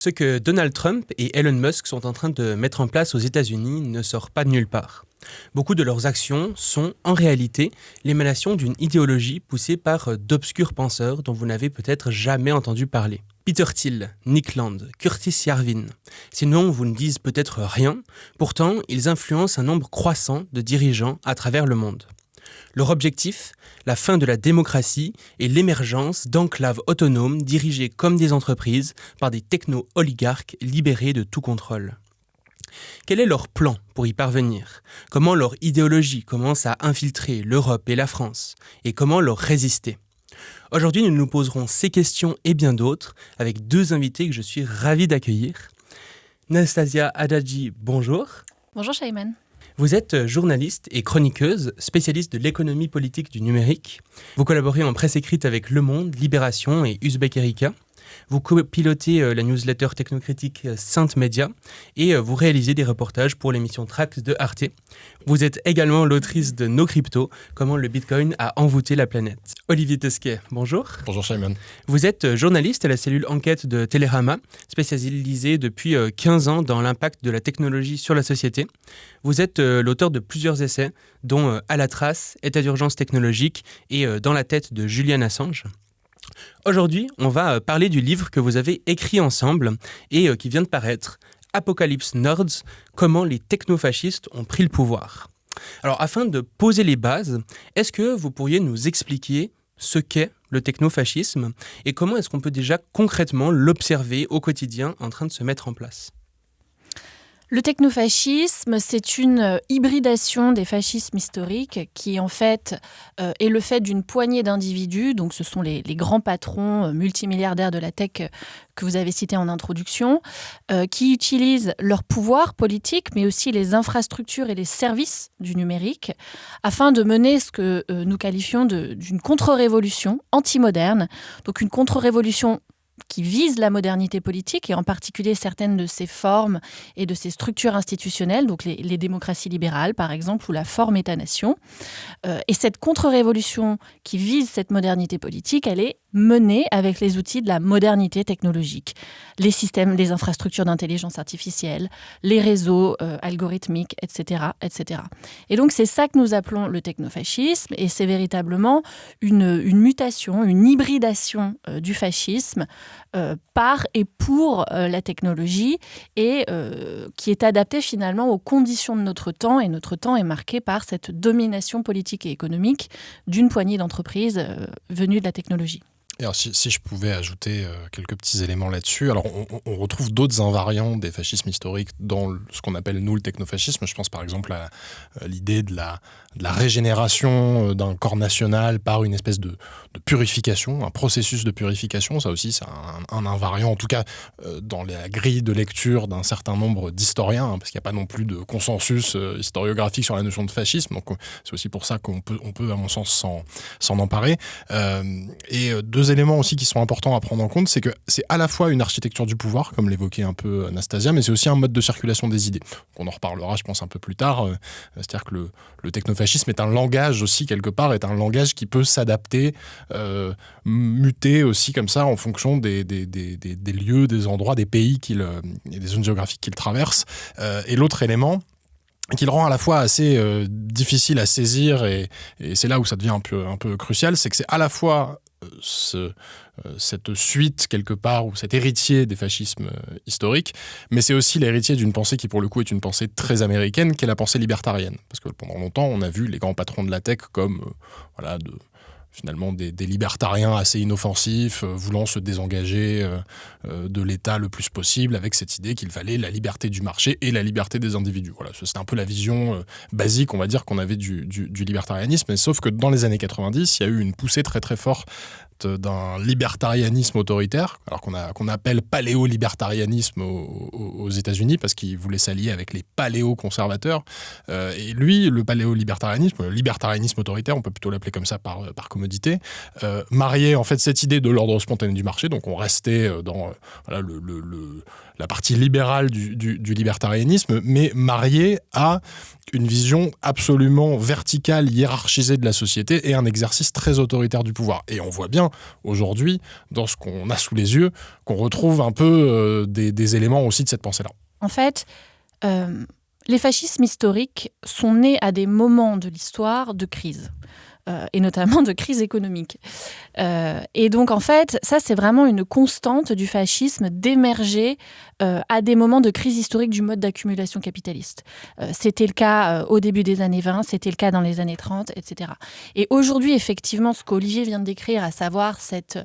Ce que Donald Trump et Elon Musk sont en train de mettre en place aux États-Unis ne sort pas de nulle part. Beaucoup de leurs actions sont, en réalité, l'émanation d'une idéologie poussée par d'obscurs penseurs dont vous n'avez peut-être jamais entendu parler. Peter Thiel, Nick Land, Curtis Yarvin. Ces noms vous ne disent peut-être rien, pourtant ils influencent un nombre croissant de dirigeants à travers le monde. Leur objectif, la fin de la démocratie et l'émergence d'enclaves autonomes dirigées comme des entreprises par des techno-oligarques libérés de tout contrôle. Quel est leur plan pour y parvenir ? Comment leur idéologie commence à infiltrer l'Europe et la France ? Et comment leur résister ? Aujourd'hui, nous nous poserons ces questions et bien d'autres avec deux invités que je suis ravi d'accueillir. Nastasia Hadadji, bonjour. Bonjour Shaiman. Vous êtes journaliste et chroniqueuse, spécialiste de l'économie politique du numérique. Vous collaborez en presse écrite avec Le Monde, Libération et Uzbek Erika. Vous pilotez la newsletter technocritique Sainte Média et vous réalisez des reportages pour l'émission Trax de Arte. Vous êtes également l'autrice de Nos Cryptos, comment le Bitcoin a envoûté la planète. Olivier Tesquet, bonjour. Bonjour Shaiman. Vous êtes journaliste à la cellule enquête de Télérama, spécialisée depuis 15 ans dans l'impact de la technologie sur la société. Vous êtes l'auteur de plusieurs essais, dont À la trace, État d'urgence technologique et Dans la tête de Julian Assange. Aujourd'hui, on va parler du livre que vous avez écrit ensemble et qui vient de paraître, Apocalypse Nerds, comment les technofascistes ont pris le pouvoir. Alors, afin de poser les bases, est-ce que vous pourriez nous expliquer ce qu'est le technofascisme et comment est-ce qu'on peut déjà concrètement l'observer au quotidien en train de se mettre en place ? Le technofascisme, c'est une hybridation des fascismes historiques qui, en fait, est le fait d'une poignée d'individus. Donc, ce sont les grands patrons multimilliardaires de la tech que vous avez cités en introduction, qui utilisent leur pouvoir politique, mais aussi les infrastructures et les services du numérique, afin de mener ce que nous qualifions d'une contre-révolution anti-moderne. Donc, une contre-révolution qui vise la modernité politique et en particulier certaines de ses formes et de ses structures institutionnelles, donc les démocraties libérales par exemple ou la forme État-nation. Et cette contre-révolution qui vise cette modernité politique, elle est menée avec les outils de la modernité technologique, les systèmes, les infrastructures d'intelligence artificielle, les réseaux algorithmiques, etc., etc. Et donc c'est ça que nous appelons le technofascisme et c'est véritablement une mutation, une hybridation du fascisme par et pour la technologie et qui est adaptée finalement aux conditions de notre temps et notre temps est marqué par cette domination politique et économique d'une poignée d'entreprises venues de la technologie. Et alors, si je pouvais ajouter quelques petits éléments là-dessus, alors on retrouve d'autres invariants des fascismes historiques dans ce qu'on appelle nous le technofascisme. Je pense par exemple à l'idée de la régénération d'un corps national par une espèce de purification, un processus de purification. Ça aussi, c'est un invariant, en tout cas dans la grille de lecture d'un certain nombre d'historiens, parce qu'il n'y a pas non plus de consensus historiographique sur la notion de fascisme. Donc c'est aussi pour ça qu'on peut à mon sens, s'en emparer. Et deux éléments aussi qui sont importants à prendre en compte, c'est que c'est à la fois une architecture du pouvoir, comme l'évoquait un peu Anastasia, mais c'est aussi un mode de circulation des idées. On en reparlera, je pense, un peu plus tard. C'est-à-dire que le technofascisme est un langage aussi, quelque part, est un langage qui peut s'adapter, muter aussi comme ça en fonction des lieux, des endroits, des pays et des zones géographiques qu'il traverse. Et l'autre élément, qui le rend à la fois assez difficile à saisir, et c'est là où ça devient un peu crucial, c'est que c'est à la fois cette suite quelque part ou cet héritier des fascismes historiques, mais c'est aussi l'héritier d'une pensée qui pour le coup est une pensée très américaine, qui est la pensée libertarienne, parce que pendant longtemps on a vu les grands patrons de la tech comme finalement des libertariens assez inoffensifs, voulant se désengager de l'État le plus possible, avec cette idée qu'il fallait la liberté du marché et la liberté des individus. Voilà, c'est un peu la vision basique, on va dire, qu'on avait du libertarianisme, mais sauf que dans les années 90, il y a eu une poussée très très forte d'un libertarianisme autoritaire, alors qu'on appelle paléo-libertarianisme aux États-Unis, parce qu'ils voulaient s'allier avec les paléo-conservateurs. Et lui, le paléo-libertarianisme, le libertarianisme autoritaire, on peut plutôt l'appeler comme ça par commodité, mariait en fait cette idée de l'ordre spontané du marché, donc on restait dans la partie libérale du libertarianisme, mais mariée à une vision absolument verticale, hiérarchisée de la société et un exercice très autoritaire du pouvoir. Et on voit bien aujourd'hui, dans ce qu'on a sous les yeux, qu'on retrouve un peu des éléments aussi de cette pensée-là. En fait, les fascismes historiques sont nés à des moments de l'histoire de crise. Et notamment de crise économique. Et donc, en fait, ça, c'est vraiment une constante du fascisme d'émerger à des moments de crise historique du mode d'accumulation capitaliste. C'était le cas au début des années 20, c'était le cas dans les années 30, etc. Et aujourd'hui, effectivement, ce qu'Olivier vient de décrire, à savoir cette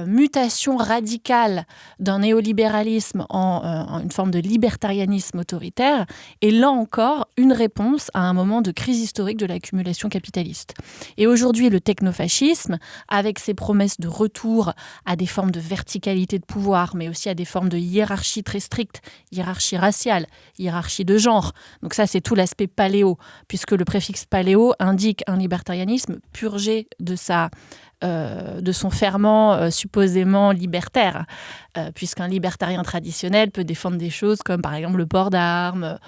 mutation radicale d'un néolibéralisme en une forme de libertarianisme autoritaire, est là encore une réponse à un moment de crise historique de l'accumulation capitaliste. Et aujourd'hui, le technofascisme, avec ses promesses de retour à des formes de verticalité de pouvoir, mais aussi à des formes de hiérarchie très stricte, hiérarchie raciale, hiérarchie de genre. Donc ça, c'est tout l'aspect paléo, puisque le préfixe paléo indique un libertarianisme purgé de son ferment supposément libertaire, puisqu'un libertarien traditionnel peut défendre des choses comme par exemple le port d'armes,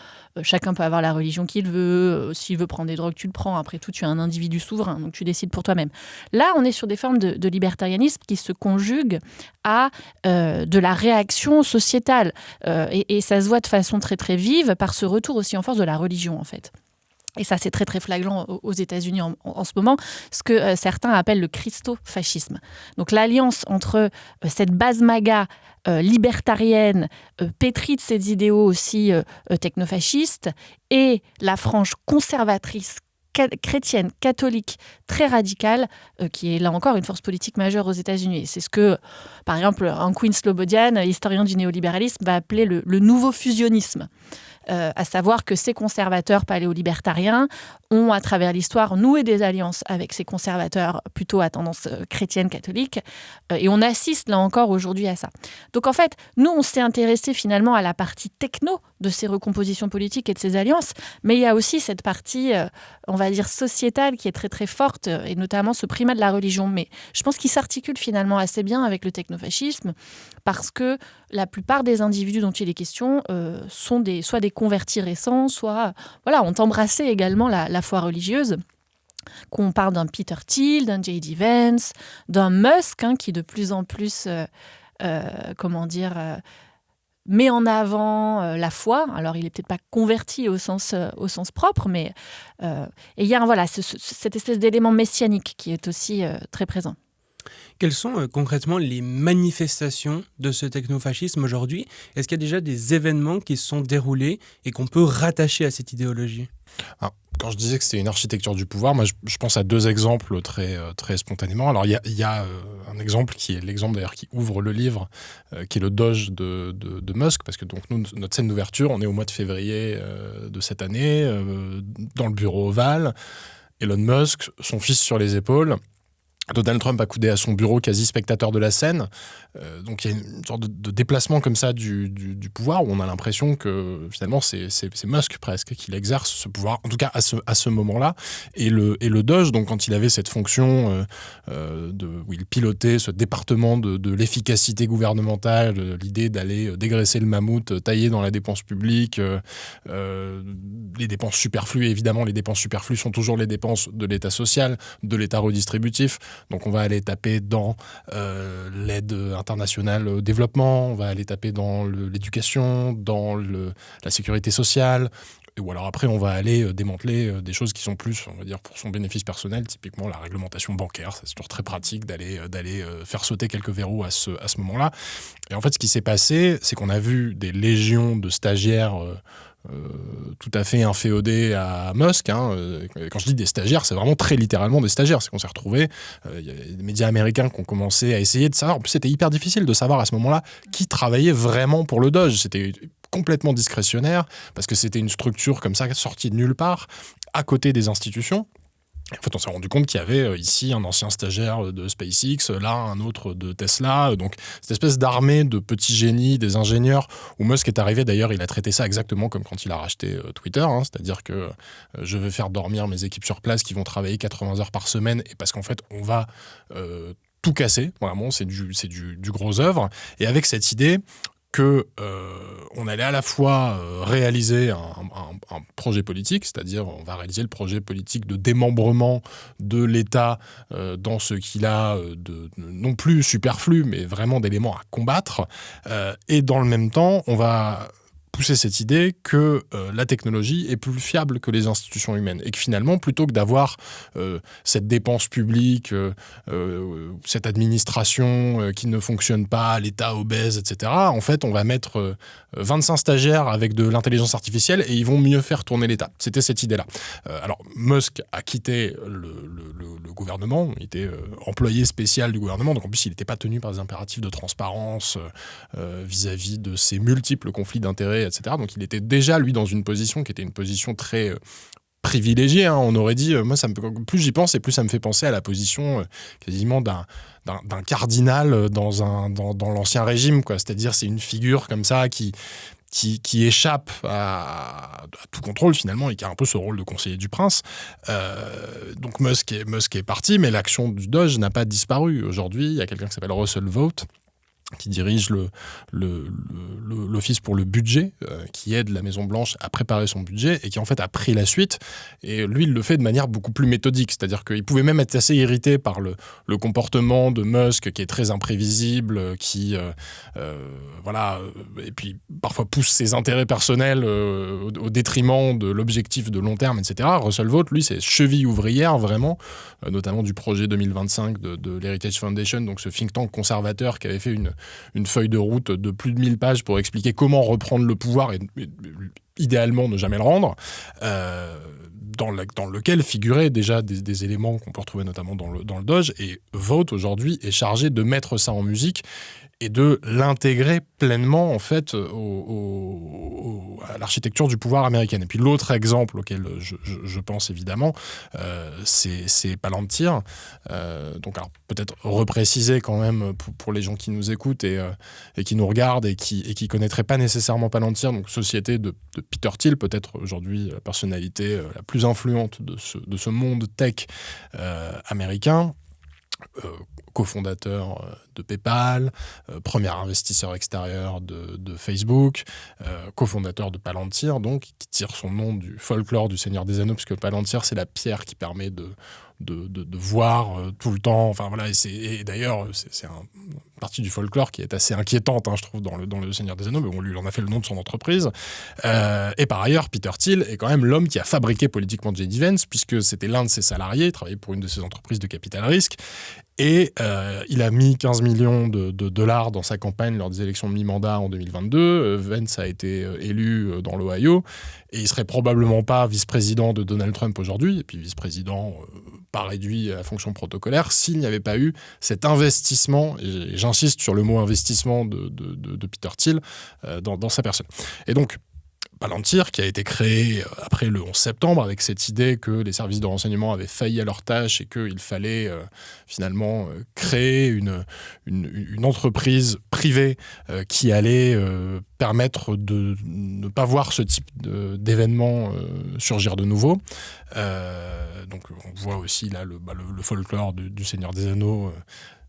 chacun peut avoir la religion qu'il veut, s'il veut prendre des drogues, tu le prends, après tout tu es un individu souverain, donc tu décides pour toi-même. Là, on est sur des formes de libertarianisme qui se conjuguent à de la réaction sociétale, et ça se voit de façon très très vive par ce retour aussi en force de la religion en fait. Et ça, c'est très, très flagrant aux États-Unis en ce moment, ce que certains appellent le christo-fascisme. Donc l'alliance entre cette base MAGA libertarienne, pétrie de ses idéaux aussi technofascistes, et la frange conservatrice chrétienne, catholique, très radicale, qui est là encore une force politique majeure aux États-Unis. Et c'est ce que, par exemple, un Quinn Slobodian, historien du néolibéralisme, va appeler le nouveau fusionnisme. À savoir que ces conservateurs paléo-libertariens ont, à travers l'histoire, noué des alliances avec ces conservateurs plutôt à tendance chrétienne, catholique, et on assiste là encore aujourd'hui à ça. Donc en fait, nous, on s'est intéressé finalement à la partie techno de ces recompositions politiques et de ces alliances, mais il y a aussi cette partie, on va dire, sociétale qui est très très forte, et notamment ce primat de la religion. Mais je pense qu'il s'articule finalement assez bien avec le technofascisme, parce que la plupart des individus dont il est question sont soit des convertis récents, soit ont embrassé également la foi religieuse. Qu'on parle d'un Peter Thiel, d'un J.D. Vance, d'un Musk, qui de plus en plus, met en avant la foi. Alors, il n'est peut-être pas converti au sens propre, mais il y a cette espèce d'élément messianique qui est aussi très présent. Quelles sont concrètement les manifestations de ce technofascisme aujourd'hui ? Est-ce qu'il y a déjà des événements qui se sont déroulés et qu'on peut rattacher à cette idéologie ? Quand je disais que c'était une architecture du pouvoir, moi je pense à deux exemples très, très spontanément. Alors il y a un exemple qui est l'exemple d'ailleurs qui ouvre le livre, qui est le Doge de Musk, parce que donc nous, notre scène d'ouverture, on est au mois de février de cette année, dans le bureau ovale, Elon Musk, son fils sur les épaules. Donald Trump accoudé à son bureau, quasi spectateur de la scène. Donc il y a une sorte de déplacement comme ça du pouvoir, où on a l'impression que finalement c'est Musk presque qui l'exerce, ce pouvoir, en tout cas à ce moment-là. Et le Doge, donc quand il avait cette fonction où il pilotait ce département de l'efficacité gouvernementale, l'idée d'aller dégraisser le mammouth, tailler dans la dépense publique, les dépenses superflues, évidemment les dépenses superflues sont toujours les dépenses de l'État social, de l'État redistributif. Donc on va aller taper dans l'aide internationale au développement, on va aller taper dans l'éducation, dans la sécurité sociale, ou alors après on va aller démanteler des choses qui sont plus, on va dire, pour son bénéfice personnel, typiquement la réglementation bancaire. C'est toujours très pratique d'aller faire sauter quelques verrous à ce moment-là. Et en fait, ce qui s'est passé, c'est qu'on a vu des légions de stagiaires tout à fait inféodés à Musk. Quand je dis des stagiaires, c'est vraiment très littéralement des stagiaires. C'est qu'on s'est retrouvés, il y a des médias américains qui ont commencé à essayer de savoir. En plus, c'était hyper difficile de savoir à ce moment-là qui travaillait vraiment pour le Doge. C'était complètement discrétionnaire parce que c'était une structure comme ça sortie de nulle part, à côté des institutions. En fait, on s'est rendu compte qu'il y avait ici un ancien stagiaire de SpaceX, là un autre de Tesla, donc cette espèce d'armée de petits génies, des ingénieurs, où Musk est arrivé, d'ailleurs il a traité ça exactement comme quand il a racheté Twitter, hein, c'est-à-dire que je vais faire dormir mes équipes sur place qui vont travailler 80 heures par semaine, et parce qu'en fait on va tout casser, vraiment c'est du gros œuvre, et avec cette idée que on allait à la fois réaliser un projet politique, c'est-à-dire on va réaliser le projet politique de démembrement de l'État dans ce qu'il a de non plus superflu, mais vraiment d'éléments à combattre, et dans le même temps, on va pousser cette idée que la technologie est plus fiable que les institutions humaines et que finalement, plutôt que d'avoir cette dépense publique, cette administration qui ne fonctionne pas, l'État obèse, etc., en fait, on va mettre 25 stagiaires avec de l'intelligence artificielle et ils vont mieux faire tourner l'État. C'était cette idée-là. Alors, Musk a quitté le gouvernement, il était employé spécial du gouvernement, donc en plus, il n'était pas tenu par des impératifs de transparence vis-à-vis de ses multiples conflits d'intérêts, etc. Donc il était déjà, lui, dans une position qui était une position très privilégiée. Hein. On aurait dit, moi, plus j'y pense et plus ça me fait penser à la position quasiment d'un cardinal dans l'ancien régime, quoi. C'est-à-dire, c'est une figure comme ça qui échappe à tout contrôle finalement et qui a un peu ce rôle de conseiller du prince. Donc Musk est parti, mais l'action du Doge n'a pas disparu. Aujourd'hui, il y a quelqu'un qui s'appelle Russell Vought, qui dirige l'Office pour le budget, qui aide la Maison-Blanche à préparer son budget et qui en fait a pris la suite. Et lui, il le fait de manière beaucoup plus méthodique. C'est-à-dire qu'il pouvait même être assez irrité par le comportement de Musk qui est très imprévisible, qui et puis parfois pousse ses intérêts personnels au détriment de l'objectif de long terme, etc. Russell Vought, lui, c'est cheville ouvrière vraiment, notamment du projet 2025 de l'Heritage Foundation, donc ce think tank conservateur qui avait fait une feuille de route de plus de 1000 pages pour expliquer comment reprendre le pouvoir et idéalement ne jamais le rendre, dans lequel figuraient déjà des éléments qu'on peut retrouver notamment dans le Doge. Et Vought, aujourd'hui, est chargé de mettre ça en musique et de l'intégrer pleinement en fait à l'architecture du pouvoir américaine. Et puis l'autre exemple auquel je pense évidemment, c'est Palantir. Donc alors, peut-être repréciser quand même pour les gens qui nous écoutent et qui nous regardent et qui connaîtraient pas nécessairement Palantir, donc société de Peter Thiel, peut-être aujourd'hui la personnalité la plus influente de ce monde tech américain. Cofondateur de PayPal, premier investisseur extérieur de Facebook, cofondateur de Palantir, donc, qui tire son nom du folklore du Seigneur des Anneaux, puisque Palantir, c'est la pierre qui permet de voir tout le temps. Enfin, voilà, et d'ailleurs, c'est une partie du folklore qui est assez inquiétante, hein, je trouve, dans le Seigneur des Anneaux, mais on lui en a fait le nom de son entreprise. Et par ailleurs, Peter Thiel est quand même l'homme qui a fabriqué politiquement J.D. Vance, puisque c'était l'un de ses salariés, il travaillait pour une de ses entreprises de capital risque, et il a mis 15 millions de dollars dans sa campagne lors des élections de mi-mandat en 2022. Vance a été élu dans l'Ohio, et il serait probablement pas vice-président de Donald Trump aujourd'hui, et puis vice-président pas réduit à la fonction protocolaire, s'il n'y avait pas eu cet investissement, et j'insiste sur le mot investissement de Peter Thiel dans sa personne. Et donc, Palantir, qui a été créé après le 11 septembre, avec cette idée que les services de renseignement avaient failli à leur tâche et qu'il fallait finalement créer une entreprise privée qui allait permettre de ne pas voir ce type d'événements surgir de nouveau. Donc on voit aussi là le folklore du Seigneur des Anneaux,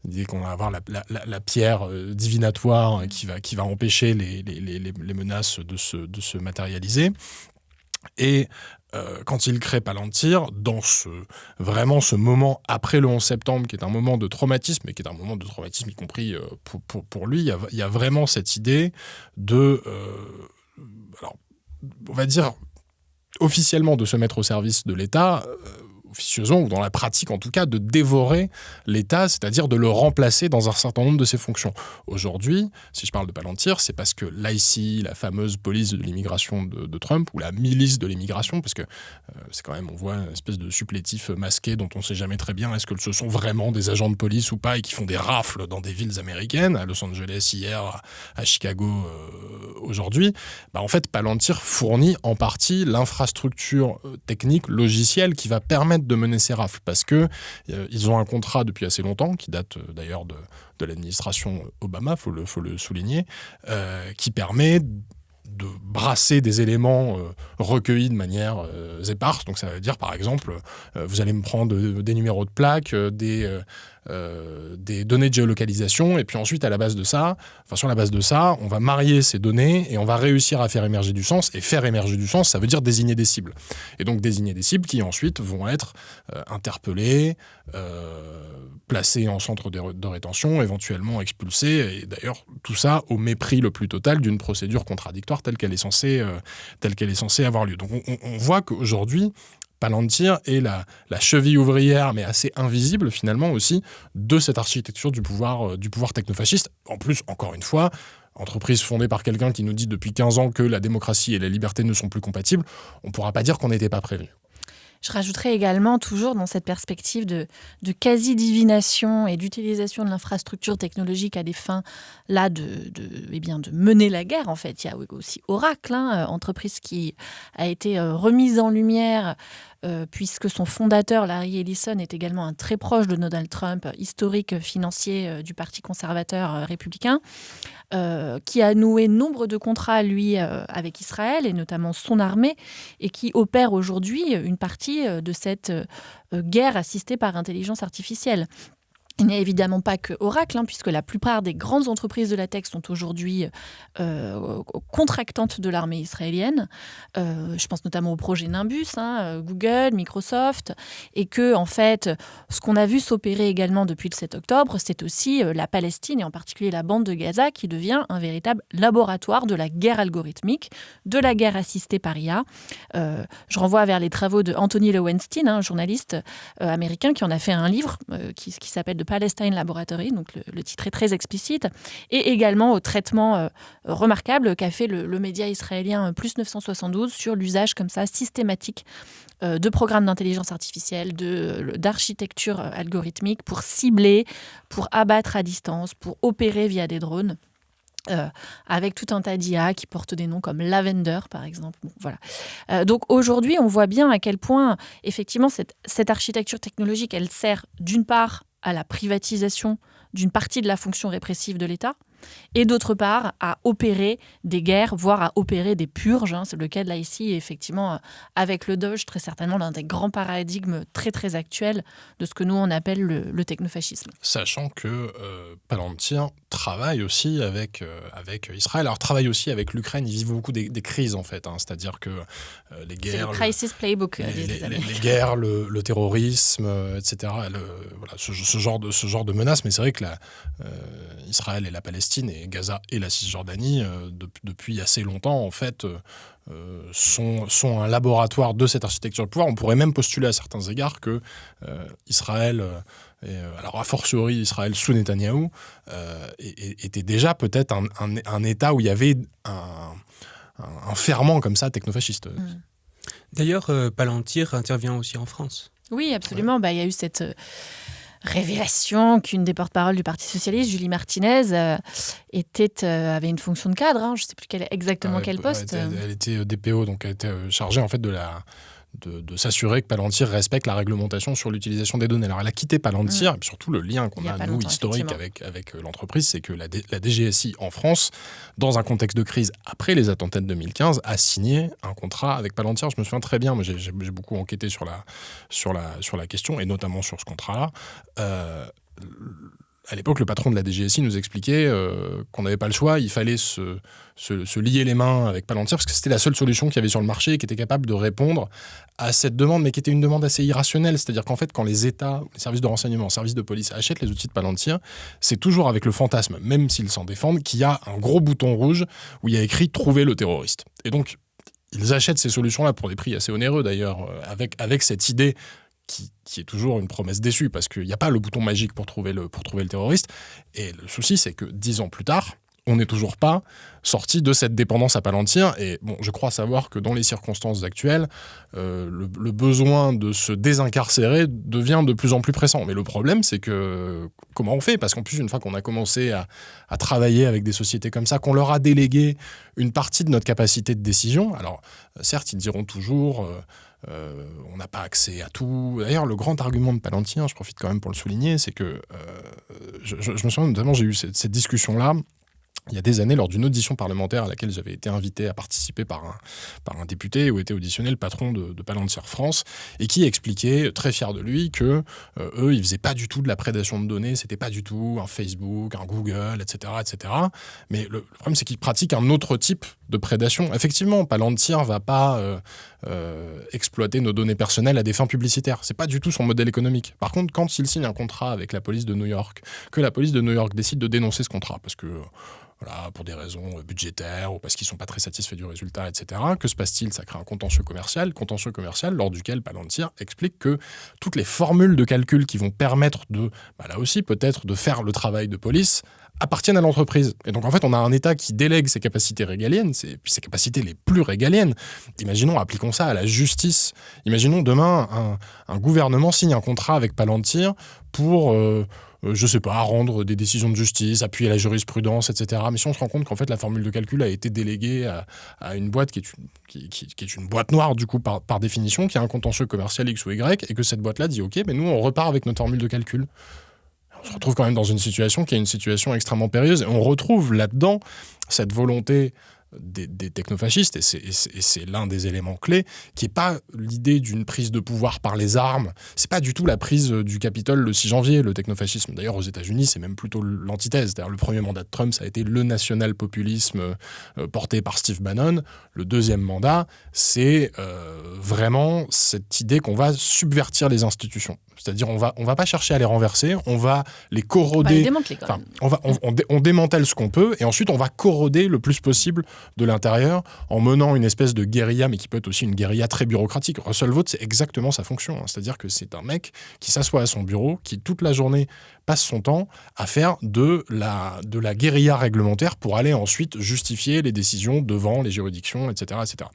l'idée qu'on va avoir la pierre divinatoire qui va empêcher les menaces de se matérialiser. Et quand il crée Palantir, dans ce moment après le 11 septembre, qui est un moment de traumatisme, mais qui est un moment de traumatisme y compris pour lui, il y a vraiment cette idée de, alors, on va dire, officiellement de se mettre au service de l'État, officieusement, ou dans la pratique en tout cas, de dévorer l'État, c'est-à-dire de le remplacer dans un certain nombre de ses fonctions. Aujourd'hui, si je parle de Palantir, c'est parce que l'IC, la fameuse police de l'immigration de Trump, ou la milice de l'immigration, parce que c'est quand même, on voit une espèce de supplétif masqué dont on ne sait jamais très bien est-ce que ce sont vraiment des agents de police ou pas, et qui font des rafles dans des villes américaines, à Los Angeles hier, à Chicago aujourd'hui, en fait, Palantir fournit en partie l'infrastructure technique, logicielle, qui va permettre de mener ces rafles. Parce qu'ils ont un contrat depuis assez longtemps, qui date d'ailleurs de l'administration Obama, il faut le souligner, qui permet de brasser des éléments recueillis de manière éparse. Donc ça veut dire, par exemple, vous allez me prendre des numéros de plaques, des données de géolocalisation, et puis ensuite, sur la base de ça, on va marier ces données et on va réussir à faire émerger du sens. Et faire émerger du sens, ça veut dire désigner des cibles. Et donc désigner des cibles qui ensuite vont être interpellées, placées en centre de rétention, éventuellement expulsées. Et d'ailleurs, tout ça au mépris le plus total d'une procédure contradictoire telle qu'elle est censée avoir lieu. Donc on voit qu'aujourd'hui, Palantir est la cheville ouvrière, mais assez invisible finalement aussi, de cette architecture du pouvoir technofasciste. En plus, encore une fois, entreprise fondée par quelqu'un qui nous dit depuis 15 ans que la démocratie et la liberté ne sont plus compatibles, on ne pourra pas dire qu'on n'était pas prévenu. Je rajouterais également, toujours dans cette perspective de quasi-divination et d'utilisation de l'infrastructure technologique à des fins là de mener la guerre, en fait. Il y a aussi Oracle, entreprise qui a été remise en lumière puisque son fondateur, Larry Ellison, est également un très proche de Donald Trump, historique financier du Parti conservateur républicain, qui a noué nombre de contrats, lui, avec Israël, et notamment son armée, et qui opère aujourd'hui une partie de cette guerre assistée par intelligence artificielle. Il n'y a évidemment pas que Oracle, puisque la plupart des grandes entreprises de la tech sont aujourd'hui contractantes de l'armée israélienne. Je pense notamment au projet Nimbus, Google, Microsoft, et que, en fait, ce qu'on a vu s'opérer également depuis le 7 octobre, c'est aussi la Palestine, et en particulier la bande de Gaza, qui devient un véritable laboratoire de la guerre algorithmique, de la guerre assistée par IA. Je renvoie vers les travaux de Anthony Lowenstein, un journaliste américain qui en a fait un livre qui s'appelle The Palestine Laboratory, donc le titre est très explicite, et également au traitement remarquable qu'a fait le média israélien Plus 972 sur l'usage comme ça systématique de programmes d'intelligence artificielle, d'architecture algorithmique pour cibler, pour abattre à distance, pour opérer via des drones. Avec tout un tas d'IA qui portent des noms comme Lavender, par exemple. Bon, voilà. Donc aujourd'hui, on voit bien à quel point, effectivement, cette architecture technologique, elle sert d'une part à la privatisation d'une partie de la fonction répressive de l'État, et d'autre part à opérer des guerres, voire à opérer des purges. C'est le cas de là ici, effectivement, avec le Doge, très certainement l'un des grands paradigmes très très actuels de ce que nous on appelle le technofascisme. Sachant que Palantir travaille aussi avec Israël. Alors travaille aussi avec l'Ukraine. Ils vivent beaucoup des crises en fait. C'est-à-dire que les guerres, c'est le crisis playbook les guerres, le terrorisme, etc. Voilà, ce genre de menaces. Mais c'est vrai que Israël et la Palestine et Gaza et la Cisjordanie, depuis assez longtemps, en fait, sont un laboratoire de cette architecture de pouvoir. On pourrait même postuler à certains égards que Israël, alors a fortiori Israël sous Netanyahou, était déjà peut-être un État où il y avait un ferment comme ça technofasciste. D'ailleurs, Palantir intervient aussi en France. Oui, absolument. Ouais. Il y a eu cette révélation qu'une des porte-paroles du Parti socialiste, Julie Martinez, avait une fonction de cadre. Je ne sais plus exactement quel poste. Elle était DPO, donc elle était chargée en fait de s'assurer que Palantir respecte la réglementation sur l'utilisation des données. Alors elle a quitté Palantir, et puis surtout le lien qu'on a, nous, historique avec l'entreprise, c'est que la DGSI en France, dans un contexte de crise après les attentats de 2015, a signé un contrat avec Palantir. Je me souviens très bien, moi j'ai beaucoup enquêté sur la question, et notamment sur ce contrat-là. À l'époque, le patron de la DGSI nous expliquait qu'on n'avait pas le choix, il fallait se lier les mains avec Palantir, parce que c'était la seule solution qu'il y avait sur le marché qui était capable de répondre à cette demande, mais qui était une demande assez irrationnelle. C'est-à-dire qu'en fait, quand les États, les services de renseignement, les services de police achètent les outils de Palantir, c'est toujours avec le fantasme, même s'ils s'en défendent, qu'il y a un gros bouton rouge où il y a écrit « Trouver le terroriste ». Et donc, ils achètent ces solutions-là pour des prix assez onéreux d'ailleurs, avec cette idée qui est toujours une promesse déçue, parce qu'il n'y a pas le bouton magique pour trouver le terroriste. Et le souci, c'est que 10 ans plus tard, on n'est toujours pas sorti de cette dépendance à Palantir. Et bon, je crois savoir que dans les circonstances actuelles, le besoin de se désincarcérer devient de plus en plus pressant. Mais le problème, c'est que comment on fait ? Parce qu'en plus, une fois qu'on a commencé à travailler avec des sociétés comme ça, qu'on leur a délégué une partie de notre capacité de décision, alors certes, ils diront toujours... on n'a pas accès à tout. D'ailleurs, le grand argument de Palantir, je profite quand même pour le souligner, c'est que je me souviens notamment, j'ai eu cette discussion-là il y a des années lors d'une audition parlementaire à laquelle j'avais été invité à participer par un député, où était auditionné le patron de Palantir France, et qui expliquait, très fier de lui, que eux, ils faisaient pas du tout de la prédation de données, c'était pas du tout un Facebook, un Google, etc., etc. Mais le problème, c'est qu'ils pratiquent un autre type de prédation. Effectivement, Palantir va pas exploiter nos données personnelles à des fins publicitaires. C'est pas du tout son modèle économique. Par contre, quand il signe un contrat avec la police de New York, que la police de New York décide de dénoncer ce contrat, parce que voilà, pour des raisons budgétaires ou parce qu'ils ne sont pas très satisfaits du résultat, etc. Que se passe-t-il ? Ça crée un contentieux commercial lors duquel Palantir explique que toutes les formules de calcul qui vont permettre de, là aussi peut-être, de faire le travail de police appartiennent à l'entreprise. Et donc en fait, on a un État qui délègue ses capacités régaliennes, ses capacités les plus régaliennes. Imaginons, appliquons ça à la justice. Imaginons demain, un gouvernement signe un contrat avec Palantir pour... je sais pas, rendre des décisions de justice, appuyer la jurisprudence, etc. Mais si on se rend compte qu'en fait la formule de calcul a été déléguée à une boîte qui est une boîte noire du coup par définition, qui a un contentieux commercial X ou Y, et que cette boîte-là dit ok, mais nous on repart avec notre formule de calcul. On se retrouve quand même dans une situation qui est une situation extrêmement périlleuse, et on retrouve là-dedans cette volonté des technofascistes, et c'est l'un des éléments clés, qui n'est pas l'idée d'une prise de pouvoir par les armes. C'est pas du tout la prise du Capitole le 6 janvier, le technofascisme. D'ailleurs, aux États-Unis, c'est même plutôt l'antithèse. D'ailleurs, le premier mandat de Trump, ça a été le national-populisme porté par Steve Bannon. Le deuxième mandat, c'est vraiment cette idée qu'on va subvertir les institutions. C'est-à-dire, on va pas chercher à les renverser, on va les corroder. On démantèle ce qu'on peut, et ensuite on va corroder le plus possible de l'intérieur en menant une espèce de guérilla, mais qui peut être aussi une guérilla très bureaucratique. Russell Vought, c'est exactement sa fonction. C'est-à-dire que c'est un mec qui s'assoit à son bureau, qui toute la journée passe son temps à faire de la guérilla réglementaire pour aller ensuite justifier les décisions devant les juridictions, etc. etc.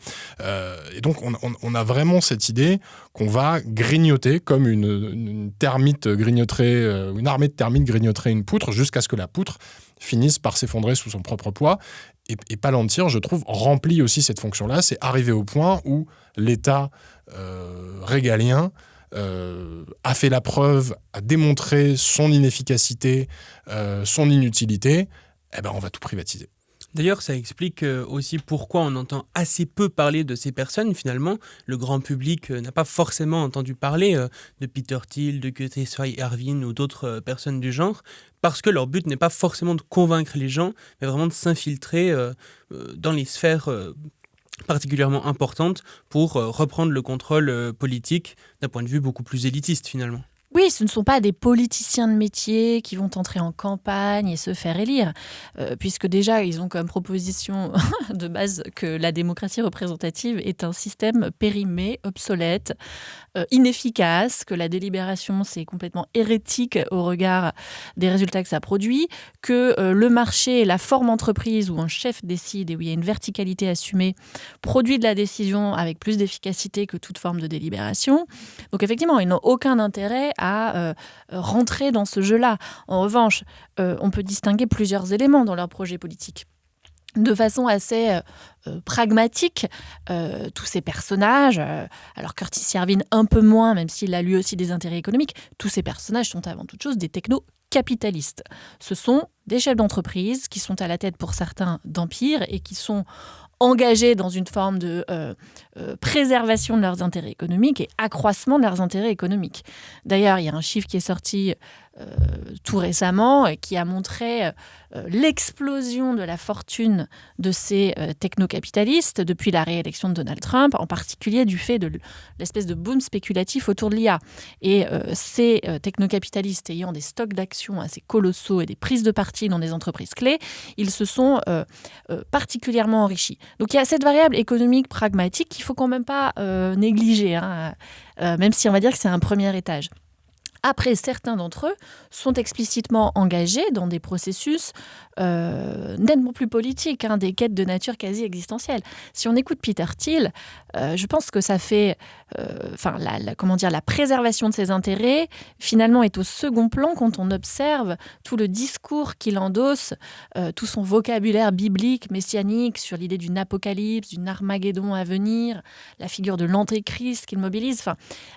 Et donc, on a vraiment cette idée qu'on va grignoter comme une termite grignoterait, une armée de termites grignoterait une poutre jusqu'à ce que la poutre finisse par s'effondrer sous son propre poids. Et Palantir, je trouve, remplit aussi cette fonction-là. C'est arriver au point où l'État régalien a fait la preuve, a démontré son inefficacité, son inutilité, on va tout privatiser. D'ailleurs, ça explique aussi pourquoi on entend assez peu parler de ces personnes. Finalement, le grand public n'a pas forcément entendu parler de Peter Thiel, de Kutisai Erwin ou d'autres personnes du genre, parce que leur but n'est pas forcément de convaincre les gens, mais vraiment de s'infiltrer dans les sphères particulièrement importantes pour reprendre le contrôle politique d'un point de vue beaucoup plus élitiste finalement. Oui, ce ne sont pas des politiciens de métier qui vont entrer en campagne et se faire élire, puisque déjà, ils ont comme proposition de base que la démocratie représentative est un système périmé, obsolète, inefficace, que la délibération, c'est complètement hérétique au regard des résultats que ça produit, que le marché, la forme entreprise où un chef décide et où il y a une verticalité assumée, produit de la décision avec plus d'efficacité que toute forme de délibération. Donc effectivement, ils n'ont aucun intérêt à rentrer dans ce jeu-là. En revanche, on peut distinguer plusieurs éléments dans leur projet politique. De façon assez pragmatique, tous ces personnages, alors Curtis Yarvin un peu moins, même s'il a lui aussi des intérêts économiques, tous ces personnages sont avant toute chose des techno-capitalistes. Ce sont des chefs d'entreprise qui sont à la tête pour certains d'empires et qui sont engagés dans une forme de préservation de leurs intérêts économiques et accroissement de leurs intérêts économiques. D'ailleurs, il y a un chiffre qui est sorti tout récemment et qui a montré l'explosion de la fortune de ces technocapitalistes depuis la réélection de Donald Trump, en particulier du fait de l'espèce de boom spéculatif autour de l'IA. Et ces technocapitalistes ayant des stocks d'actions assez colossaux et des prises de parti dans des entreprises clés, ils se sont particulièrement enrichis. Donc il y a cette variable économique pragmatique qu'il ne faut quand même pas négliger, même si on va dire que c'est un premier étage. Après, certains d'entre eux sont explicitement engagés dans des processus nettement plus politiques, des quêtes de nature quasi existentielle. Si on écoute Peter Thiel, je pense que ça fait... la préservation de ses intérêts, finalement, est au second plan quand on observe tout le discours qu'il endosse, tout son vocabulaire biblique, messianique, sur l'idée d'une apocalypse, d'une Armageddon à venir, la figure de l'antéchrist qu'il mobilise.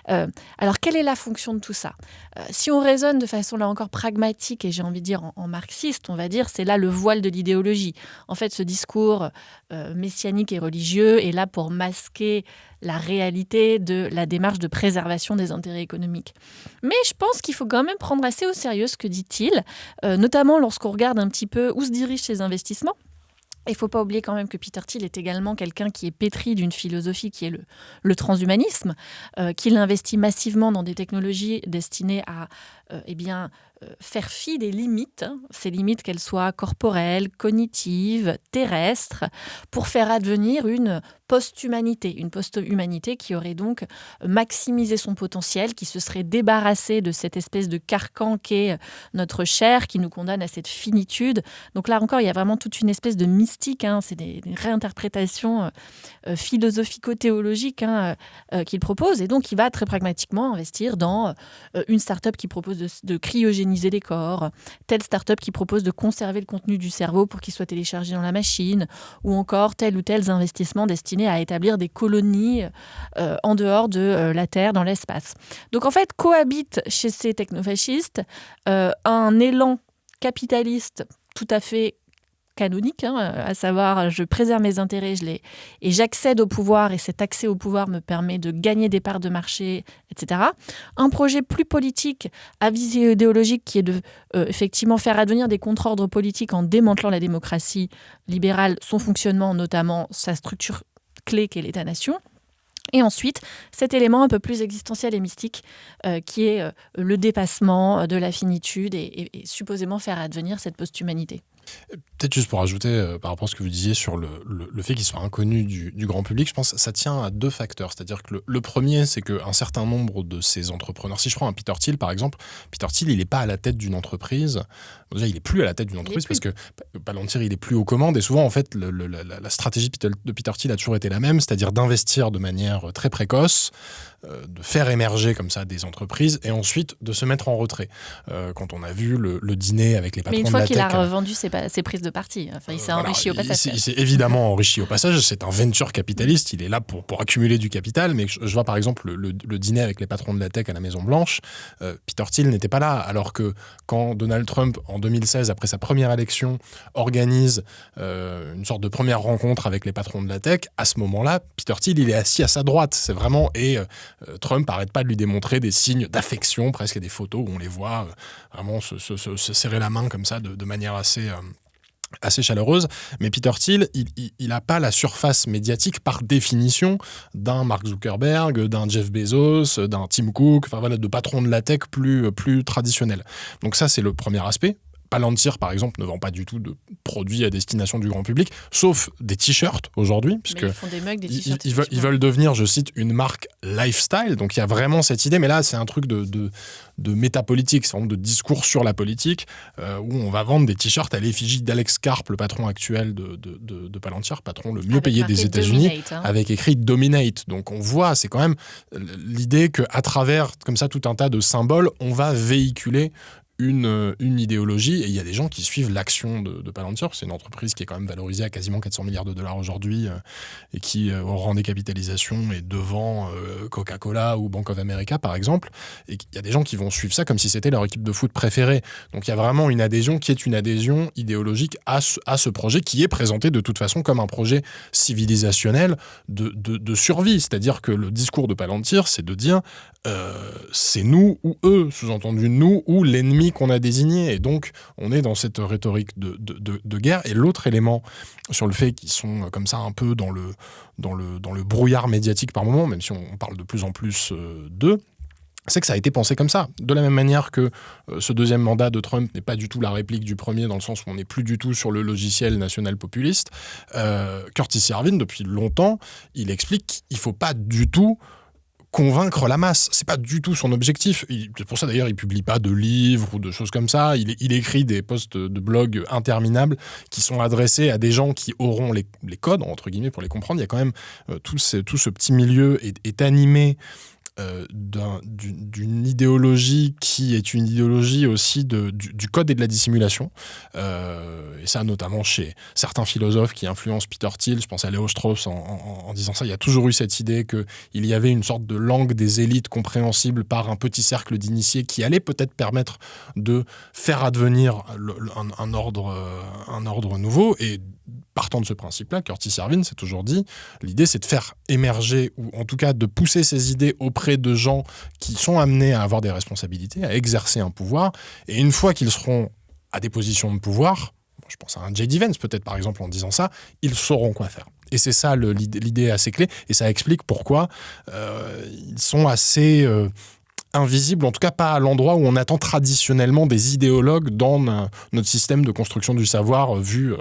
Alors, quelle est la fonction de tout ça ? Si on raisonne de façon, là encore, pragmatique, et j'ai envie de dire en marxiste, on va dire, c'est là le voile de l'idéologie. En fait, ce discours messianique et religieux est là pour masquer la réalité de la démarche de préservation des intérêts économiques. Mais je pense qu'il faut quand même prendre assez au sérieux ce que dit-il, notamment lorsqu'on regarde un petit peu où se dirigent ces investissements. Il ne faut pas oublier quand même que Peter Thiel est également quelqu'un qui est pétri d'une philosophie qui est le transhumanisme, qu'il investit massivement dans des technologies destinées à faire fi des limites, ces limites qu'elles soient corporelles, cognitives, terrestres, pour faire advenir une post-humanité qui aurait donc maximisé son potentiel, qui se serait débarrassée de cette espèce de carcan qu'est notre chair, qui nous condamne à cette finitude. Donc là encore, il y a vraiment toute une espèce de mystique, c'est des réinterprétations philosophico-théologiques qu'il propose, et donc il va très pragmatiquement investir dans une start-up qui propose de cryogéniser les corps, telle start-up qui propose de conserver le contenu du cerveau pour qu'il soit téléchargé dans la machine, ou encore tel ou tel investissement destiné à établir des colonies en dehors de la Terre, dans l'espace. Donc en fait, cohabite chez ces technofascistes un élan capitaliste tout à fait canonique, à savoir je préserve mes intérêts et j'accède au pouvoir, et cet accès au pouvoir me permet de gagner des parts de marché, etc. Un projet plus politique à visée idéologique qui est de effectivement faire advenir des contre-ordres politiques en démantelant la démocratie libérale, son fonctionnement, notamment sa structure clé qu'est l'État-nation. Et ensuite, cet élément un peu plus existentiel et mystique qui est le dépassement de la finitude et supposément faire advenir cette post-humanité. Peut-être juste pour ajouter par rapport à ce que vous disiez sur le fait qu'il soit inconnu du grand public, je pense que ça tient à deux facteurs. C'est-à-dire que le premier, c'est qu'un certain nombre de ces entrepreneurs, si je prends un Peter Thiel par exemple, Peter Thiel, il n'est pas à la tête d'une entreprise. Déjà, il n'est plus à la tête d'une entreprise parce que Palantir, il n'est plus aux commandes. Et souvent, en fait, la stratégie de Peter Thiel a toujours été la même, c'est-à-dire d'investir de manière très précoce, de faire émerger comme ça des entreprises et ensuite de se mettre en retrait. Quand on a vu le dîner avec les patrons de la tech... Mais une fois qu'il a revendu ses prises de parti, il s'est enrichi au passage. Il s'est évidemment enrichi au passage, c'est un venture capitaliste, il est là pour accumuler du capital, mais je vois par exemple le dîner avec les patrons de la tech à la Maison-Blanche, Peter Thiel n'était pas là, alors que quand Donald Trump, en 2016, après sa première élection, organise une sorte de première rencontre avec les patrons de la tech, à ce moment-là, Peter Thiel, il est assis à sa droite, c'est vraiment... Trump n'arrête pas de lui démontrer des signes d'affection, presque des photos où on les voit vraiment se serrer la main comme ça de manière assez chaleureuse. Mais Peter Thiel, il n'a pas la surface médiatique par définition d'un Mark Zuckerberg, d'un Jeff Bezos, d'un Tim Cook, de patrons de la tech plus traditionnels. Donc ça, c'est le premier aspect. Palantir, par exemple, ne vend pas du tout de produits à destination du grand public, sauf des t-shirts aujourd'hui, puisque ils font des mugs, des t-shirts. Ils veulent devenir, je cite, une marque lifestyle. Donc il y a vraiment cette idée, mais là c'est un truc de métapolitique, c'est vraiment de discours sur la politique, où on va vendre des t-shirts à l'effigie d'Alex Karp, le patron actuel de Palantir, patron le mieux payé des États-Unis, avec écrit Dominate. Donc on voit, c'est quand même l'idée qu'à travers comme ça tout un tas de symboles, on va véhiculer une idéologie, et il y a des gens qui suivent l'action de Palantir. C'est une entreprise qui est quand même valorisée à quasiment 400 milliards de dollars aujourd'hui et qui, au rang des capitalisations, est devant Coca-Cola ou Bank of America, par exemple. Et il y a des gens qui vont suivre ça comme si c'était leur équipe de foot préférée. Donc il y a vraiment une adhésion qui est une adhésion idéologique à ce projet, qui est présenté de toute façon comme un projet civilisationnel de survie. C'est-à-dire que le discours de Palantir, c'est de dire c'est nous ou eux, sous-entendu nous ou l'ennemi qu'on a désigné. Et donc, on est dans cette rhétorique de guerre. Et l'autre élément sur le fait qu'ils sont comme ça un peu dans le brouillard médiatique par moment, même si on parle de plus en plus d'eux, c'est que ça a été pensé comme ça. De la même manière que ce deuxième mandat de Trump n'est pas du tout la réplique du premier, dans le sens où on n'est plus du tout sur le logiciel national populiste, Curtis Yarvin, depuis longtemps, il explique qu'il ne faut pas du tout convaincre la masse. C'est pas du tout son objectif. C'est pour ça d'ailleurs il publie pas de livres ou de choses comme ça. Il écrit des posts de blog interminables qui sont adressés à des gens qui auront les codes, entre guillemets, pour les comprendre. Il y a quand même tout ce petit milieu est animé d'une idéologie qui est une idéologie aussi du code et de la dissimulation. Et ça, notamment chez certains philosophes qui influencent Peter Thiel. Je pense à Léo Strauss en disant ça. Il y a toujours eu cette idée qu'il y avait une sorte de langue des élites compréhensible par un petit cercle d'initiés qui allait peut-être permettre de faire advenir un ordre nouveau. Et partant de ce principe-là, Curtis Yarvin s'est toujours dit, l'idée c'est de faire émerger, ou en tout cas de pousser ces idées auprès de gens qui sont amenés à avoir des responsabilités, à exercer un pouvoir, et une fois qu'ils seront à des positions de pouvoir, je pense à un J.D. Vance peut-être par exemple en disant ça, ils sauront quoi faire. Et c'est ça l'idée assez clé, et ça explique pourquoi ils sont assez... invisible, en tout cas pas à l'endroit où on attend traditionnellement des idéologues dans notre système de construction du savoir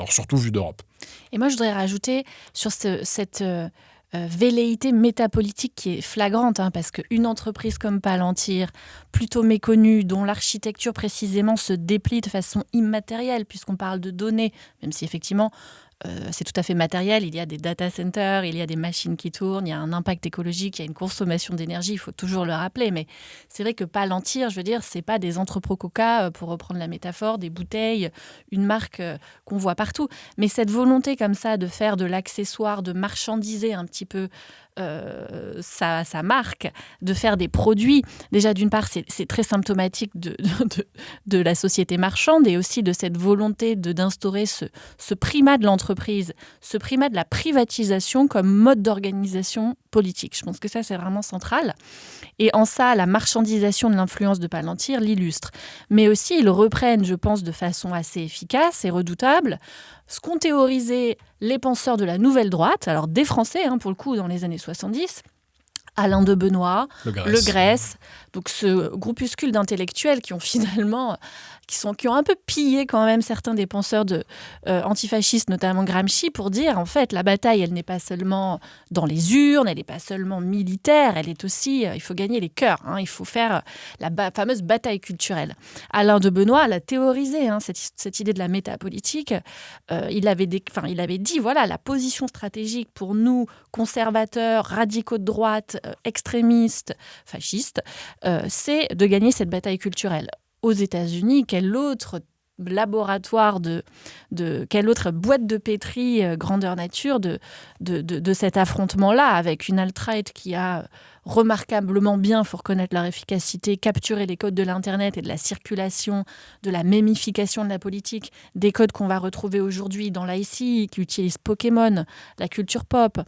surtout vu d'Europe. Et moi, je voudrais rajouter sur cette velléité métapolitique qui est flagrante, parce qu'une entreprise comme Palantir, plutôt méconnue, dont l'architecture précisément se déplie de façon immatérielle, puisqu'on parle de données, même si effectivement c'est tout à fait matériel, il y a des data centers, il y a des machines qui tournent, il y a un impact écologique, il y a une consommation d'énergie, il faut toujours le rappeler, mais c'est vrai que Palantir, je veux dire, c'est pas des entrepôts Coca, pour reprendre la métaphore, des bouteilles, une marque qu'on voit partout, mais cette volonté comme ça de faire de l'accessoire, de marchandiser un petit peu sa marque, de faire des produits. Déjà, d'une part, c'est très symptomatique de la société marchande et aussi de cette volonté d'instaurer ce primat de l'entreprise, ce primat de la privatisation comme mode d'organisation politique. Je pense que ça, c'est vraiment central. Et en ça, la marchandisation de l'influence de Palantir l'illustre. Mais aussi, ils reprennent, je pense, de façon assez efficace et redoutable ce qu'ont théorisé les penseurs de la nouvelle droite, alors des Français, pour le coup, dans les années 70, Alain de Benoît, Le Graesse, donc ce groupuscule d'intellectuels qui ont finalement... qui ont un peu pillé quand même certains des penseurs antifascistes, notamment Gramsci, pour dire, en fait, la bataille, elle n'est pas seulement dans les urnes, elle n'est pas seulement militaire, elle est aussi, il faut gagner les cœurs, il faut faire la fameuse bataille culturelle. Alain de Benoît l'a théorisé, cette idée de la métapolitique. Il avait dit, voilà, la position stratégique pour nous, conservateurs, radicaux de droite, extrémistes, fascistes, c'est de gagner cette bataille culturelle. Aux États-Unis, quel autre laboratoire quelle autre boîte de pétri grandeur nature de cet affrontement-là, avec une alt-right qui a remarquablement bien, il faut reconnaître leur efficacité, capturé les codes de l'Internet et de la circulation, de la mémification de la politique, des codes qu'on va retrouver aujourd'hui dans l'IC, qui utilisent Pokémon, la culture pop,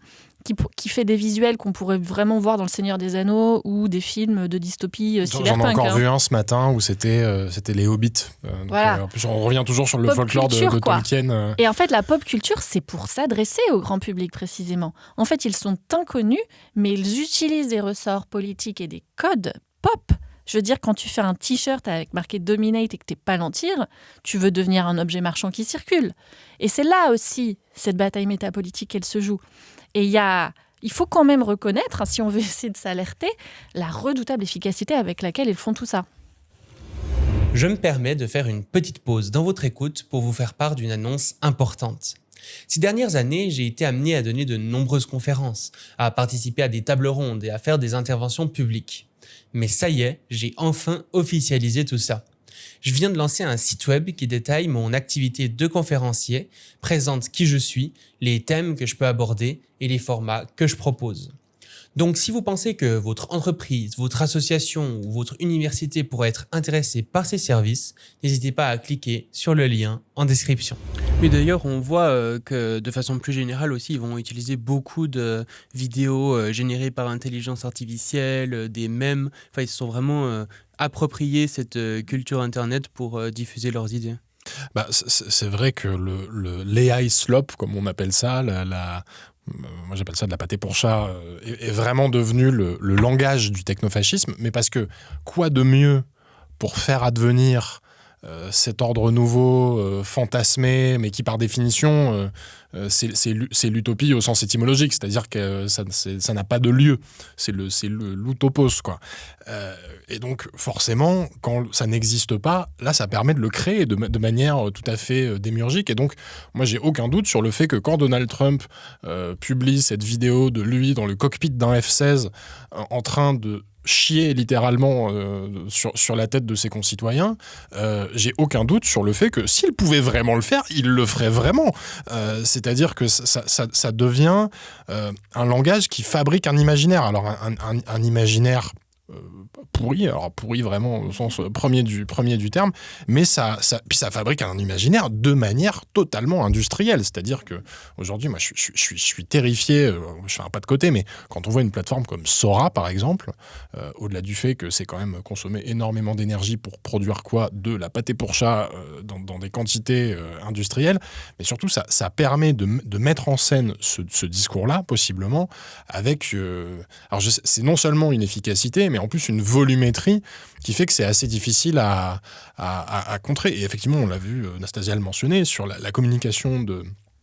qui fait des visuels qu'on pourrait vraiment voir dans Le Seigneur des Anneaux ou des films de dystopie cyberpunk. J'en ai encore vu un ce matin où c'était les Hobbits. Voilà. En plus, on revient toujours sur le pop folklore culture, de Tolkien. Et en fait, la pop culture, c'est pour s'adresser au grand public précisément. En fait, ils sont inconnus, mais ils utilisent des ressorts politiques et des codes pop. Je veux dire, quand tu fais un t-shirt avec marqué Dominate et que t'es Palantir, tu veux devenir un objet marchand qui circule. Et c'est là aussi, cette bataille métapolitique, qu'elle se joue. Et il faut quand même reconnaître, si on veut essayer de s'alerter, la redoutable efficacité avec laquelle ils font tout ça. Je me permets de faire une petite pause dans votre écoute pour vous faire part d'une annonce importante. Ces dernières années, j'ai été amené à donner de nombreuses conférences, à participer à des tables rondes et à faire des interventions publiques. Mais ça y est, j'ai enfin officialisé tout ça. Je viens de lancer un site web qui détaille mon activité de conférencier, présente qui je suis, les thèmes que je peux aborder et les formats que je propose. Donc si vous pensez que votre entreprise, votre association ou votre université pourrait être intéressée par ces services, n'hésitez pas à cliquer sur le lien en description. Oui, d'ailleurs, on voit que de façon plus générale aussi, ils vont utiliser beaucoup de vidéos générées par intelligence artificielle, des mèmes. Enfin, ils se sont vraiment appropriés cette culture Internet pour diffuser leurs idées. C'est vrai que l'AI slop, comme on appelle ça, moi j'appelle ça de la pâté pour chat, est vraiment devenu le langage du technofascisme, mais parce que quoi de mieux pour faire advenir cet ordre nouveau, fantasmé, mais qui par définition, c'est l'utopie au sens étymologique, c'est-à-dire que ça n'a pas de lieu, c'est l'utopos, quoi. Et donc forcément, quand ça n'existe pas, là ça permet de le créer de manière tout à fait démiurgique. Et donc moi j'ai aucun doute sur le fait que quand Donald Trump publie cette vidéo de lui dans le cockpit d'un F-16 en train de chier littéralement sur la tête de ses concitoyens, j'ai aucun doute sur le fait que s'il pouvait vraiment le faire, il le ferait vraiment. C'est-à-dire que ça devient un langage qui fabrique un imaginaire. Alors un imaginaire pourri, alors pourri vraiment au sens premier du terme, mais puis ça fabrique un imaginaire de manière totalement industrielle. C'est-à-dire que aujourd'hui, moi, je suis terrifié. Je fais un pas de côté, mais quand on voit une plateforme comme Sora, par exemple, au-delà du fait que c'est quand même consommer énormément d'énergie pour produire de la pâté pour chat dans des quantités industrielles, mais surtout ça permet de mettre en scène ce discours-là, possiblement, avec alors c'est non seulement une efficacité, mais en plus une volumétrie qui fait que c'est assez difficile à contrer. Et effectivement, on l'a vu, Nastasia le mentionnait, sur la communication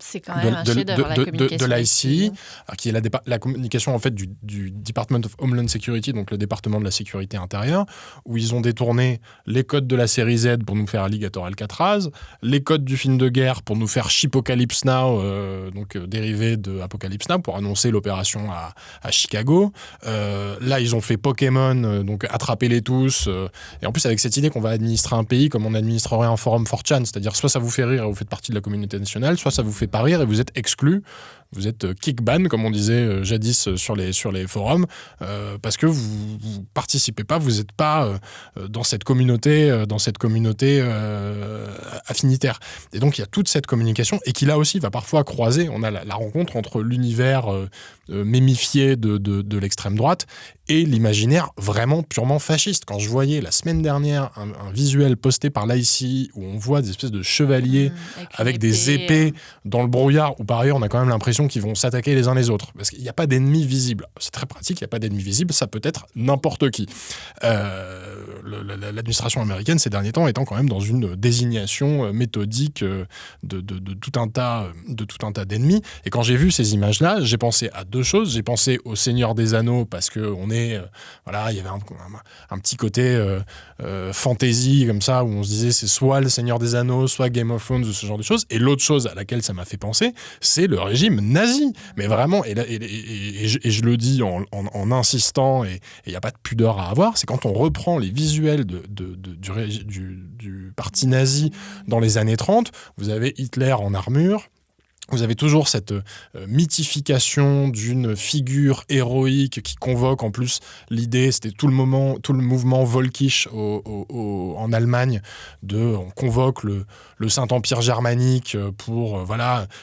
c'est quand même un chef-d'œuvre, la communication de l'ICE, qui est la communication en fait du Department of Homeland Security, donc le département de la sécurité intérieure, où ils ont détourné les codes de la série Z pour nous faire Alligator Alcatraz, les codes du film de guerre pour nous faire Chipocalypse Now, donc dérivé de Apocalypse Now, pour annoncer l'opération à Chicago. Là, ils ont fait Pokémon, donc attrapez-les tous. Et en plus, avec cette idée qu'on va administrer un pays comme on administrerait un forum 4chan, c'est-à-dire soit ça vous fait rire et vous faites partie de la communauté nationale, soit ça vous fait pas rire et vous êtes exclu, vous êtes kick-ban, comme on disait jadis sur les forums, parce que vous participez pas, vous n'êtes pas dans cette communauté affinitaire. Et donc il y a toute cette communication, et qui là aussi va parfois croiser, on a la rencontre entre l'univers mémifié de l'extrême droite et l'imaginaire vraiment purement fasciste. Quand je voyais la semaine dernière un visuel posté par l'ICI où on voit des espèces de chevaliers avec des épées dans le brouillard, où par ailleurs on a quand même l'impression qu'ils vont s'attaquer les uns les autres, parce qu'il n'y a pas d'ennemis visibles. C'est très pratique, il n'y a pas d'ennemis visibles, ça peut être n'importe qui. L'administration américaine ces derniers temps étant quand même dans une désignation méthodique de tout un tas d'ennemis. Et quand j'ai vu ces images-là, j'ai pensé à deux choses. J'ai pensé au Seigneur des Anneaux, parce que il y avait un petit côté fantasy comme ça, où on se disait c'est soit le Seigneur des Anneaux, soit Game of Thrones, ce genre de choses. Et l'autre chose à laquelle ça m'a fait penser, c'est le régime nazi. Mais vraiment, et je le dis en insistant, et il n'y a pas de pudeur à avoir, c'est quand on reprend les visuels du parti nazi dans les années 30, vous avez Hitler en armure. Vous avez toujours cette mythification d'une figure héroïque qui convoque en plus l'idée, c'était tout le mouvement Völkisch en Allemagne, on convoque le Saint-Empire germanique pour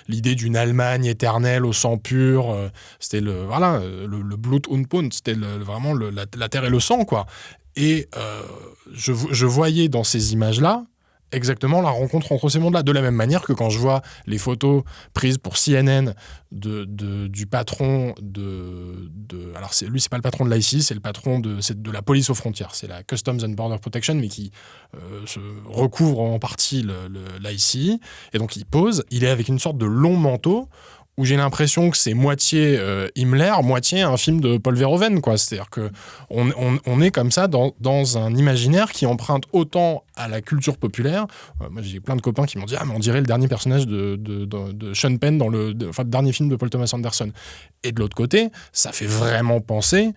l'idée d'une Allemagne éternelle au sang pur, c'était le Blut und Bund, c'était vraiment la terre et le sang, quoi. Et je voyais dans ces images-là exactement la rencontre entre ces mondes-là, de la même manière que quand je vois les photos prises pour CNN du patron alors lui c'est pas le patron de l'ICI, c'est le patron de la police aux frontières, c'est la Customs and Border Protection, mais qui se recouvre en partie l'ICI, et donc il est avec une sorte de long manteau où j'ai l'impression que c'est moitié Himmler, moitié un film de Paul Verhoeven, quoi. C'est-à-dire qu'on est comme ça dans un imaginaire qui emprunte autant à la culture populaire. Moi, j'ai plein de copains qui m'ont dit « Ah, mais on dirait le dernier personnage de Sean Penn dans le dernier film de Paul Thomas Anderson. » Et de l'autre côté, ça fait vraiment penser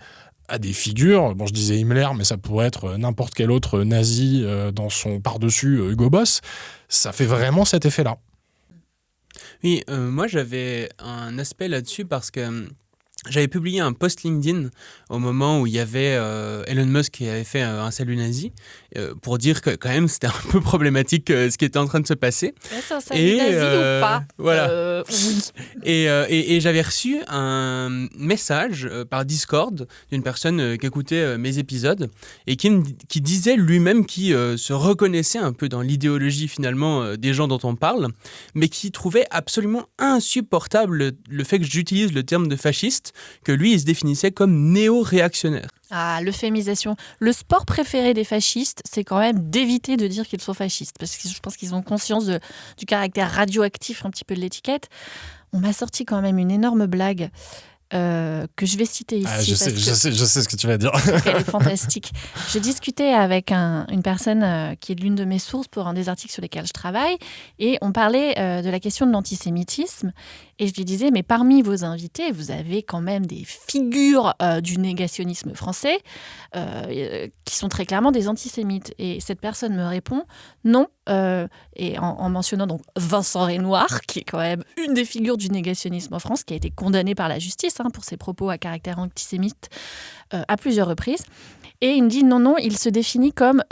à des figures, je disais Himmler, mais ça pourrait être n'importe quel autre nazi dans son par-dessus Hugo Boss. Ça fait vraiment cet effet-là. Oui, moi j'avais un aspect là-dessus parce que j'avais publié un post LinkedIn au moment où il y avait Elon Musk qui avait fait un salut nazi pour dire que quand même c'était un peu problématique ce qui était en train de se passer. C'est un salut nazi ou pas? Voilà. Oui. Et j'avais reçu un message par Discord d'une personne qui écoutait mes épisodes et qui disait lui-même qui se reconnaissait un peu dans l'idéologie finalement des gens dont on parle, mais qui trouvait absolument insupportable le fait que j'utilise le terme de fasciste, que lui il se définissait comme néo-réactionnaire. L'euphémisation. Le sport préféré des fascistes, c'est quand même d'éviter de dire qu'ils sont fascistes, parce que je pense qu'ils ont conscience du caractère radioactif un petit peu de l'étiquette. On m'a sorti quand même une énorme blague que je vais citer ici. Je sais ce que tu vas dire. Elle est fantastique. Je discutais avec une personne qui est l'une de mes sources pour un des articles sur lesquels je travaille, et on parlait de la question de l'antisémitisme. Et je lui disais, mais parmi vos invités, vous avez quand même des figures du négationnisme français qui sont très clairement des antisémites. Et cette personne me répond, non, et en mentionnant donc Vincent Renoir, qui est quand même une des figures du négationnisme en France, qui a été condamné par la justice pour ses propos à caractère antisémite à plusieurs reprises. Et il me dit, non, il se définit comme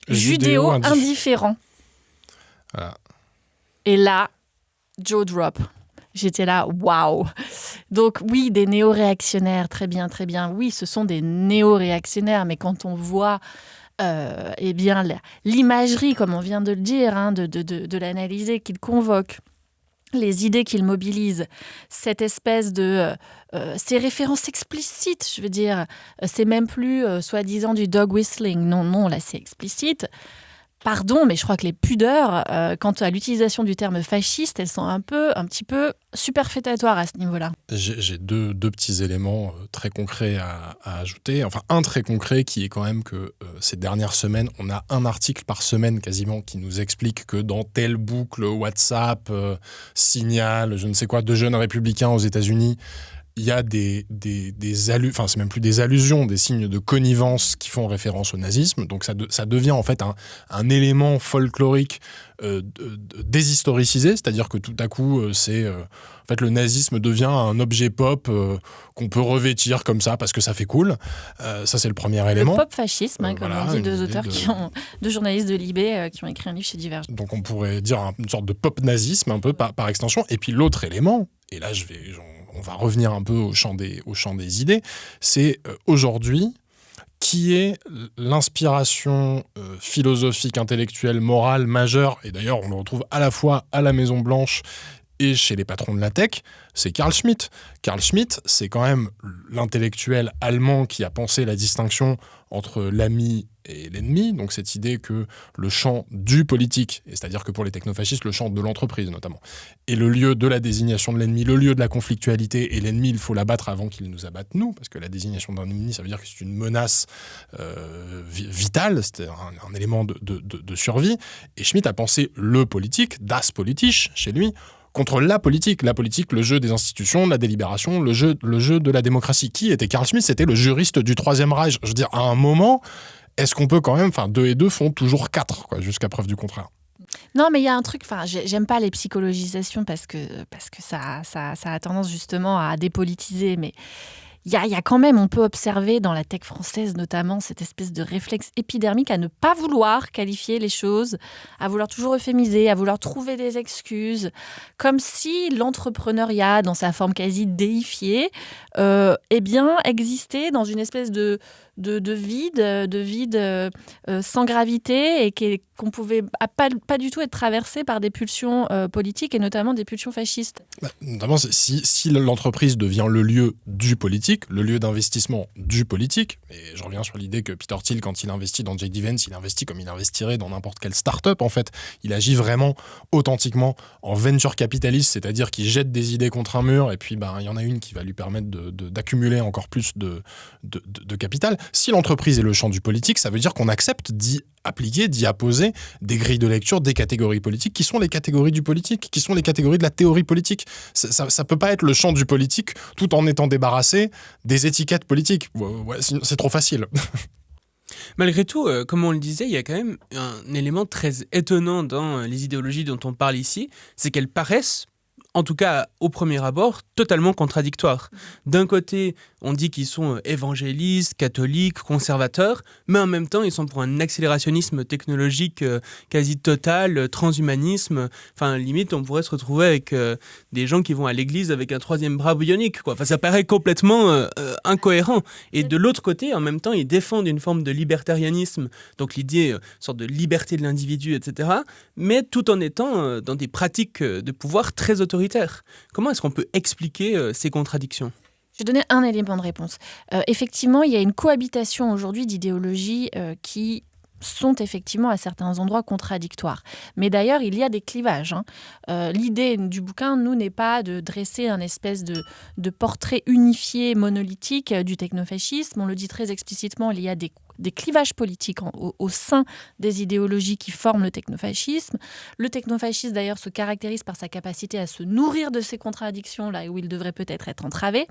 judéo-indifférent. Voilà. Et là, Joe drop. J'étais là, waouh. Donc oui, des néo-réactionnaires, très bien. Oui, ce sont des néo-réactionnaires, mais quand on voit l'imagerie, comme on vient de le dire, de l'analyser, qu'ils convoquent, les idées qu'ils mobilisent, cette espèce de... ces références explicites, je veux dire, c'est même plus soi-disant du dog whistling. Non, là c'est explicite. Pardon, mais je crois que les pudeurs, quant à l'utilisation du terme fasciste, elles sont un petit peu superfétatoires à ce niveau-là. J'ai deux petits éléments très concrets à ajouter. Enfin, un très concret qui est quand même que ces dernières semaines, on a un article par semaine quasiment qui nous explique que dans telle boucle WhatsApp, Signal, je ne sais quoi, de jeunes républicains aux États-Unis, il y a c'est même plus des allusions, des signes de connivence qui font référence au nazisme. Donc ça devient en fait un élément folklorique déshistoricisé, c'est-à-dire que tout à coup, en fait, le nazisme devient un objet pop qu'on peut revêtir comme ça parce que ça fait cool. Ça, c'est le premier élément. Le pop-fascisme, comme on dit deux journalistes de Libé qui ont écrit un livre chez Divergent. Donc on pourrait dire une sorte de pop-nazisme un peu par extension. Et puis l'autre élément, et là on va revenir un peu au champ des idées, c'est aujourd'hui qui est l'inspiration philosophique, intellectuelle, morale majeure, et d'ailleurs on le retrouve à la fois à la Maison-Blanche et chez les patrons de la tech, c'est Carl Schmitt. Carl Schmitt, c'est quand même l'intellectuel allemand qui a pensé la distinction entre l'ami et l'ennemi, donc cette idée que le champ du politique, et c'est-à-dire que pour les technofascistes, le champ de l'entreprise notamment, est le lieu de la désignation de l'ennemi, le lieu de la conflictualité, et l'ennemi, il faut l'abattre avant qu'il nous abatte nous, parce que la désignation d'un ennemi, ça veut dire que c'est une menace vitale, c'est un élément de survie, et Schmitt a pensé le politique, das Politisch, chez lui, contre la politique, le jeu des institutions, la délibération, le jeu de la démocratie. Qui était Carl Schmitt? C'était le juriste du Troisième Reich. Je veux dire, à un moment, est-ce qu'on peut quand même... Enfin, 2 et 2 font toujours 4, quoi, jusqu'à preuve du contraire. Non, mais il y a un truc, j'aime pas les psychologisations parce que ça a tendance justement à dépolitiser, mais il y a quand même, on peut observer dans la tech française notamment cette espèce de réflexe épidermique à ne pas vouloir qualifier les choses, à vouloir toujours euphémiser, à vouloir trouver des excuses, comme si l'entrepreneuriat, dans sa forme quasi déifiée, existait dans une espèce de vide sans gravité et qu'on pouvait pas du tout être traversé par des pulsions politiques et notamment des pulsions fascistes. Notamment, si l'entreprise devient le lieu du politique, le lieu d'investissement du politique, et je reviens sur l'idée que Peter Thiel, quand il investit dans JD Vance, il investit comme il investirait dans n'importe quelle start-up, en fait. Il agit vraiment authentiquement en venture capitaliste, c'est-à-dire qu'il jette des idées contre un mur et puis il y en a une qui va lui permettre d'accumuler encore plus de capital. Si l'entreprise est le champ du politique, ça veut dire qu'on accepte d'y appliquer, d'y apposer des grilles de lecture, des catégories politiques, qui sont les catégories du politique, qui sont les catégories de la théorie politique. Ça peut pas être le champ du politique tout en étant débarrassé des étiquettes politiques. Ouais, c'est trop facile. Malgré tout, comme on le disait, il y a quand même un élément très étonnant dans les idéologies dont on parle ici, c'est qu'elles paraissent, en tout cas au premier abord, totalement contradictoires. D'un côté, on dit qu'ils sont évangélistes, catholiques, conservateurs, mais en même temps, ils sont pour un accélérationnisme technologique quasi total, transhumanisme. Enfin, limite, on pourrait se retrouver avec des gens qui vont à l'église avec un 3e bras bionique, quoi. Enfin, ça paraît complètement incohérent. Et de l'autre côté, en même temps, ils défendent une forme de libertarianisme, donc l'idée, sorte de liberté de l'individu, etc., mais tout en étant dans des pratiques de pouvoir très autoritaires. Comment est-ce qu'on peut expliquer ces contradictions ? Je vais donner un élément de réponse. Effectivement, il y a une cohabitation aujourd'hui d'idéologies qui sont effectivement à certains endroits contradictoires. Mais d'ailleurs, il y a des clivages. L'idée du bouquin, nous, n'est pas de dresser un espèce de portrait unifié, monolithique du technofascisme. On le dit très explicitement, il y a des clivages politiques au sein des idéologies qui forment le technofascisme. Le technofascisme, d'ailleurs, se caractérise par sa capacité à se nourrir de ces contradictions, là où il devrait peut-être être entravé.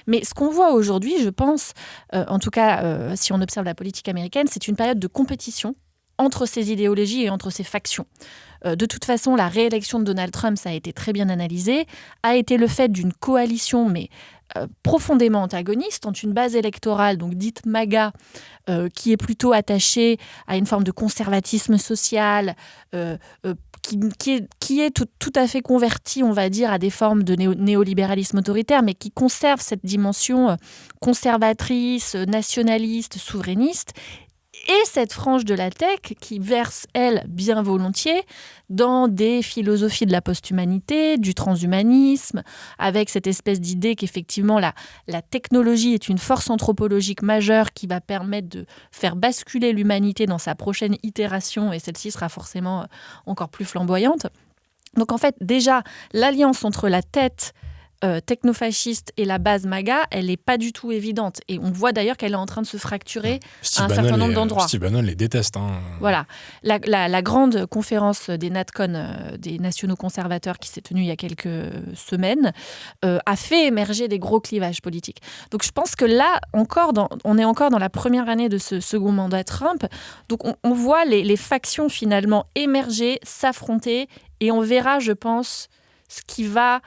Mais ce qu'on voit aujourd'hui, je pense, en tout cas, si on observe la politique américaine, c'est une période de compétition entre ces idéologies et entre ces factions. De toute façon, la réélection de Donald Trump, ça a été très bien analysé, a été le fait d'une coalition, mais profondément antagoniste, entre une base électorale, donc dite MAGA, qui est plutôt attachée à une forme de conservatisme social, qui est tout à fait convertie, on va dire, à des formes de néolibéralisme autoritaire, mais qui conserve cette dimension conservatrice, nationaliste, souverainiste, et cette frange de la tech qui verse, elle, bien volontiers dans des philosophies de la post-humanité, du transhumanisme, avec cette espèce d'idée qu'effectivement la technologie est une force anthropologique majeure qui va permettre de faire basculer l'humanité dans sa prochaine itération, et celle-ci sera forcément encore plus flamboyante. Donc en fait, déjà, l'alliance entre la tête technofasciste et la base MAGA, elle n'est pas du tout évidente. Et on voit d'ailleurs qu'elle est en train de se fracturer à un certain nombre d'endroits. Steve Bannon les déteste. Voilà. La grande conférence des NatCon, des nationaux conservateurs, qui s'est tenue il y a quelques semaines, a fait émerger des gros clivages politiques. Donc je pense que là, on est encore dans la première année de ce second mandat Trump. Donc on voit les factions finalement émerger, s'affronter, et on verra, je pense, ce qui va...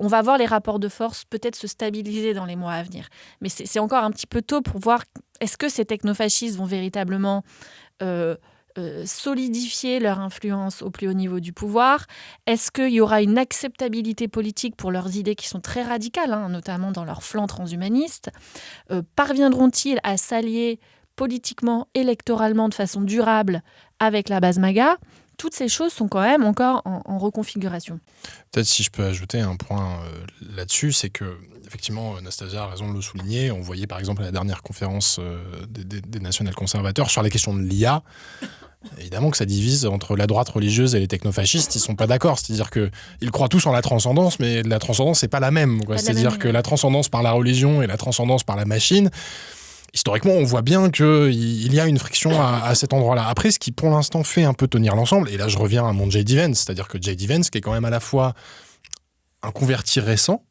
on va voir les rapports de force peut-être se stabiliser dans les mois à venir. Mais c'est encore un petit peu tôt pour voir est-ce que ces technofascistes vont véritablement solidifier leur influence au plus haut niveau du pouvoir. Est-ce qu'il y aura une acceptabilité politique pour leurs idées qui sont très radicales, notamment dans leur flanc transhumaniste. Parviendront-ils à s'allier politiquement, électoralement, de façon durable avec la base MAGA ? Toutes ces choses sont quand même encore en reconfiguration. Peut-être si je peux ajouter un point là-dessus, c'est que effectivement, Nastasia a raison de le souligner. On voyait par exemple à la dernière conférence des national-conservateurs sur les questions de l'IA. Évidemment que ça divise entre la droite religieuse et les technofascistes. Ils sont pas d'accord. C'est-à-dire qu'ils croient tous en la transcendance, mais la transcendance, c'est pas la même. C'est-à-dire que la transcendance par la religion et la transcendance par la machine, historiquement, on voit bien qu'il y a une friction à cet endroit-là. Après, ce qui, pour l'instant, fait un peu tenir l'ensemble, et là, je reviens à mon J.D. Vance, c'est-à-dire que J.D. Vance, qui est quand même à la fois un converti récent,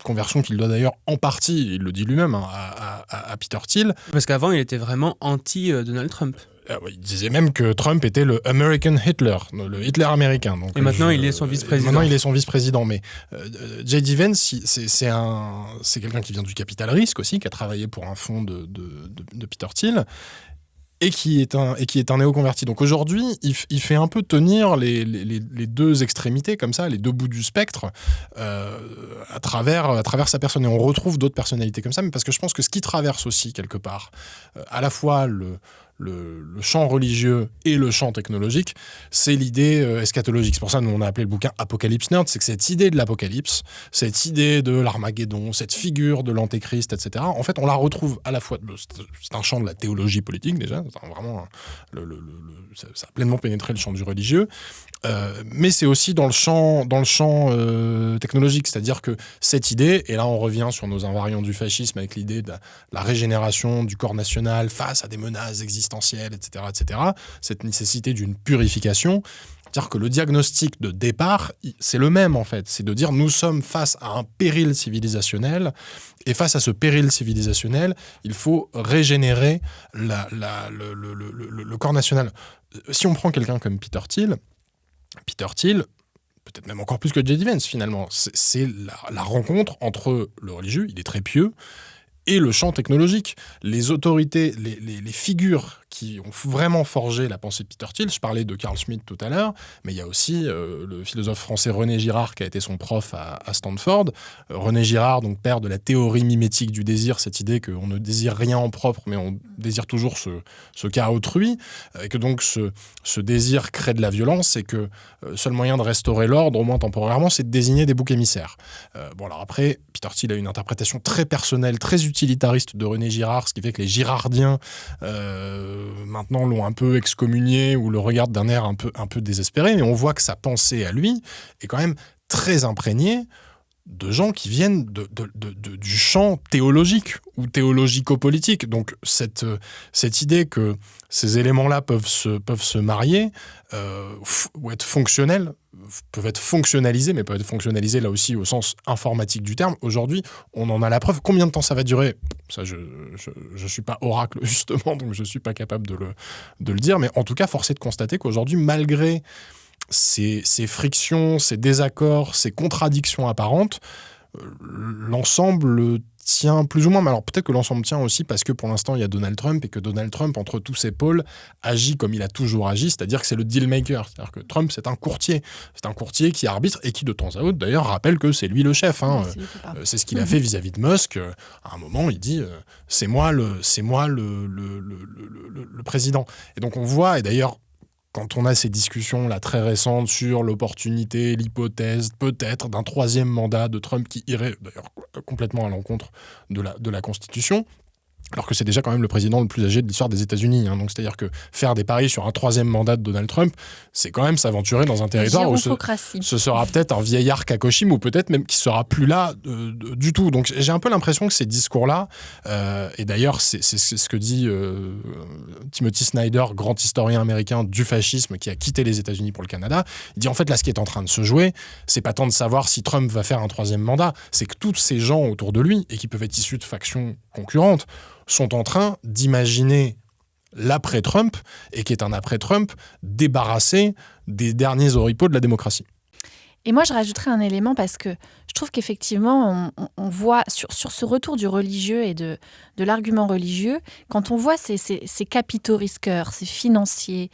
conversion qu'il doit d'ailleurs en partie, il le dit lui-même, à Peter Thiel. Parce qu'avant, il était vraiment anti-Donald Trump. Il disait même que Trump était le American Hitler, le Hitler américain. Donc, et maintenant, il est son vice-président. Maintenant, il est son vice-président. Mais J.D. Vance, c'est quelqu'un qui vient du Capital Risk aussi, qui a travaillé pour un fonds de Peter Thiel, et qui est un néoconverti. Donc aujourd'hui, il fait un peu tenir les deux extrémités, comme ça, les deux bouts du spectre, à travers sa personne. Et on retrouve d'autres personnalités comme ça, mais parce que je pense que ce qui traverse aussi, quelque part, à la fois le champ religieux et le champ technologique, c'est l'idée eschatologique. C'est pour ça que nous on a appelé le bouquin Apocalypse Nerd, c'est que cette idée de l'apocalypse, cette idée de l'Armageddon, cette figure de l'antéchrist, etc., en fait on la retrouve à la fois, c'est un champ de la théologie politique déjà, vraiment, ça a pleinement pénétré le champ du religieux, mais c'est aussi dans le champ technologique, c'est-à-dire que cette idée, et là on revient sur nos invariants du fascisme avec l'idée de la régénération du corps national face à des menaces existentielles, etc., cette nécessité d'une purification, c'est-à-dire que le diagnostic de départ, c'est le même en fait, c'est de dire nous sommes face à un péril civilisationnel, et face à ce péril civilisationnel, il faut régénérer le corps national. Si on prend quelqu'un comme Peter Thiel, peut-être même encore plus que J.D. Vance finalement, c'est la rencontre entre le religieux, il est très pieux, et le champ technologique. Les autorités, les figures qui ont vraiment forgé la pensée de Peter Thiel. Je parlais de Carl Schmitt tout à l'heure, mais il y a aussi le philosophe français René Girard qui a été son prof à Stanford. René Girard, donc père de la théorie mimétique du désir, cette idée qu'on ne désire rien en propre, mais on désire toujours ce qu'a autrui, et que donc ce désir crée de la violence, et que le seul moyen de restaurer l'ordre, au moins temporairement, c'est de désigner des boucs émissaires. Bon, alors après, Peter Thiel a une interprétation très personnelle, très utilitariste de René Girard, ce qui fait que les girardiens maintenant l'ont un peu excommunié ou le regardent d'un air un peu désespéré, mais on voit que sa pensée à lui est quand même très imprégnée de gens qui viennent du champ théologique ou théologico-politique. Donc cette idée que ces éléments-là peuvent se marier ou être fonctionnels, peuvent être fonctionnalisés, mais peuvent être fonctionnalisés là aussi au sens informatique du terme. Aujourd'hui, on en a la preuve. Combien de temps ça va durer ? Ça, je suis pas oracle justement, donc je suis pas capable de le dire. Mais en tout cas, force est de constater qu'aujourd'hui, malgré ces frictions, ces désaccords, ces contradictions apparentes, l'ensemble tient plus ou moins, mais alors peut-être que l'ensemble tient aussi parce que pour l'instant il y a Donald Trump, et que Donald Trump, entre tous ses pôles, agit comme il a toujours agi, c'est-à-dire que c'est le deal maker, c'est-à-dire que Trump c'est un courtier qui arbitre et qui de temps à autre d'ailleurs rappelle que c'est lui le chef, c'est ce qu'il a fait vis-à-vis de Musk. À un moment il dit c'est moi le président, et donc on voit, et d'ailleurs quand on a ces discussions là très récentes sur l'opportunité, l'hypothèse peut-être d'un troisième mandat de Trump qui irait d'ailleurs complètement à l'encontre de la Constitution, alors que c'est déjà quand même le président le plus âgé de l'histoire des États-Unis. Donc c'est-à-dire que faire des paris sur un troisième mandat de Donald Trump, c'est quand même s'aventurer dans un territoire où ce sera peut-être un vieillard Kakoshim, ou peut-être même qui sera plus là du tout. Donc j'ai un peu l'impression que ces discours-là, et d'ailleurs c'est ce que dit Timothy Snyder, grand historien américain du fascisme qui a quitté les États-Unis pour le Canada, il dit en fait là ce qui est en train de se jouer, c'est pas tant de savoir si Trump va faire un troisième mandat, c'est que tous ces gens autour de lui, et qui peuvent être issus de factions concurrentes, sont en train d'imaginer l'après-Trump, et qui est un après-Trump débarrassé des derniers oripeaux de la démocratie. Et moi, je rajouterais un élément, parce que je trouve qu'effectivement, on voit sur ce retour du religieux et de l'argument religieux, quand on voit ces capitaux risqueurs, ces financiers,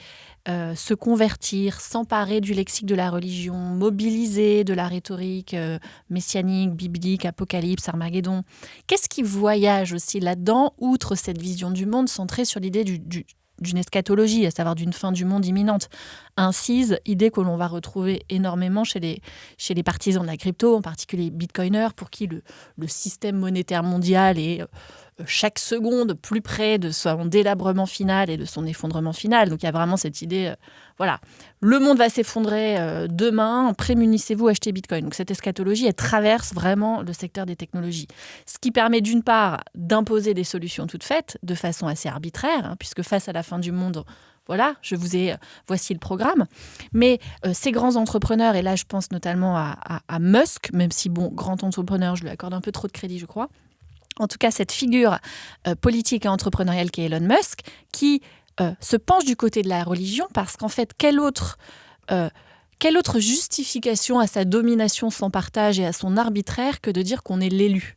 se convertir, s'emparer du lexique de la religion, mobiliser de la rhétorique messianique, biblique, apocalypse, Armageddon. Qu'est-ce qui voyage aussi là-dedans, outre cette vision du monde centrée sur l'idée d'une eschatologie, à savoir d'une fin du monde imminente? Incise, idée que l'on va retrouver énormément chez les partisans de la crypto, en particulier les bitcoiners, pour qui le système monétaire mondial est chaque seconde plus près de son délabrement final et de son effondrement final. Donc il y a vraiment cette idée, le monde va s'effondrer demain, prémunissez-vous, achetez Bitcoin. Donc cette eschatologie, elle traverse vraiment le secteur des technologies. Ce qui permet d'une part d'imposer des solutions toutes faites, de façon assez arbitraire, puisque face à la fin du monde, voici le programme. Mais ces grands entrepreneurs, et là je pense notamment à Musk, même si grand entrepreneur, je lui accorde un peu trop de crédit, je crois. En tout cas, cette figure politique et entrepreneuriale qu'est Elon Musk, qui se penche du côté de la religion, parce qu'en fait, quelle autre justification à sa domination sans partage et à son arbitraire que de dire qu'on est l'élu ?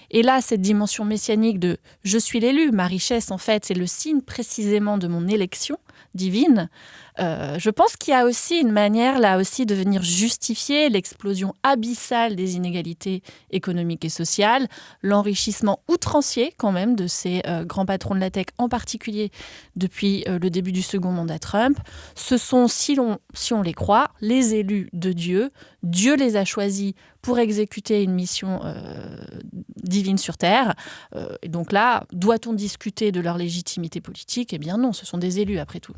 Et là, cette dimension messianique de « je suis l'élu », ma richesse, en fait, c'est le signe précisément de mon élection divine. Je pense qu'il y a aussi une manière, là aussi, de venir justifier l'explosion abyssale des inégalités économiques et sociales, l'enrichissement outrancier, quand même, de ces grands patrons de la tech, en particulier depuis le début du second mandat Trump. Ce sont, si on les croit, les élus de Dieu. Dieu les a choisis pour exécuter une mission divine sur Terre. Et donc là, doit-on discuter de leur légitimité politique ? Eh bien non, ce sont des élus, après tout.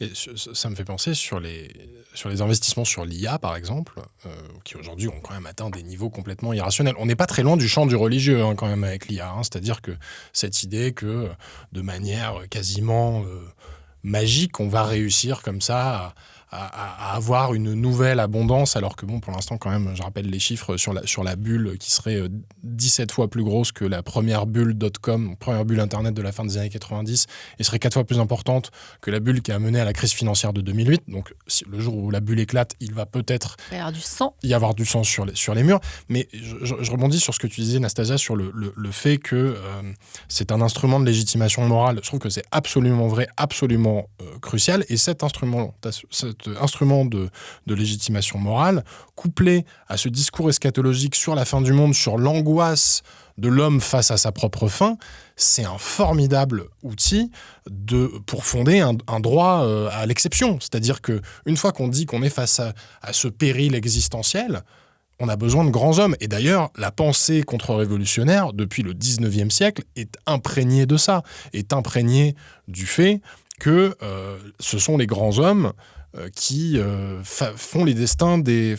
Et ça me fait penser sur les investissements sur l'IA, par exemple, qui aujourd'hui ont quand même atteint des niveaux complètement irrationnels. On n'est pas très loin du champ du religieux, quand même, avec l'IA. C'est-à-dire que cette idée que, de manière quasiment magique, on va réussir comme ça à avoir une nouvelle abondance, alors que bon, pour l'instant quand même, je rappelle les chiffres sur la bulle qui serait 17 fois plus grosse que la première bulle .com, première bulle internet de la fin des années 90, et serait 4 fois plus importante que la bulle qui a mené à la crise financière de 2008. Donc le jour où la bulle éclate, il va peut-être y avoir du sang sur les murs. Mais je rebondis sur ce que tu disais, Nastasia, sur le fait que c'est un instrument de légitimation morale. Je trouve que c'est absolument vrai, absolument crucial, et cet instrument de légitimation morale, couplé à ce discours eschatologique sur la fin du monde, sur l'angoisse de l'homme face à sa propre fin, c'est un formidable outil pour fonder un droit à l'exception. C'est-à-dire qu'une fois qu'on dit qu'on est face à ce péril existentiel, on a besoin de grands hommes. Et d'ailleurs, la pensée contre-révolutionnaire, depuis le 19e siècle, est imprégnée de ça, est imprégnée du fait que ce sont les grands hommes qui font les destins des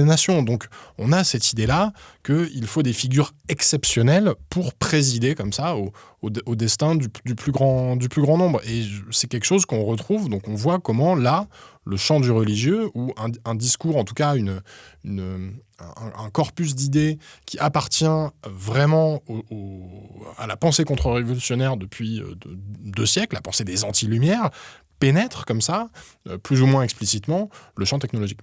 nations. Donc on a cette idée-là qu'il faut des figures exceptionnelles pour présider comme ça au destin du plus grand nombre. Et c'est quelque chose qu'on retrouve, donc on voit comment là, le champ du religieux, ou un discours, en tout cas un corpus d'idées qui appartient vraiment à la pensée contre-révolutionnaire depuis 2 siècles, la pensée des anti-lumières, pénètre comme ça, plus ou moins explicitement, le champ technologique.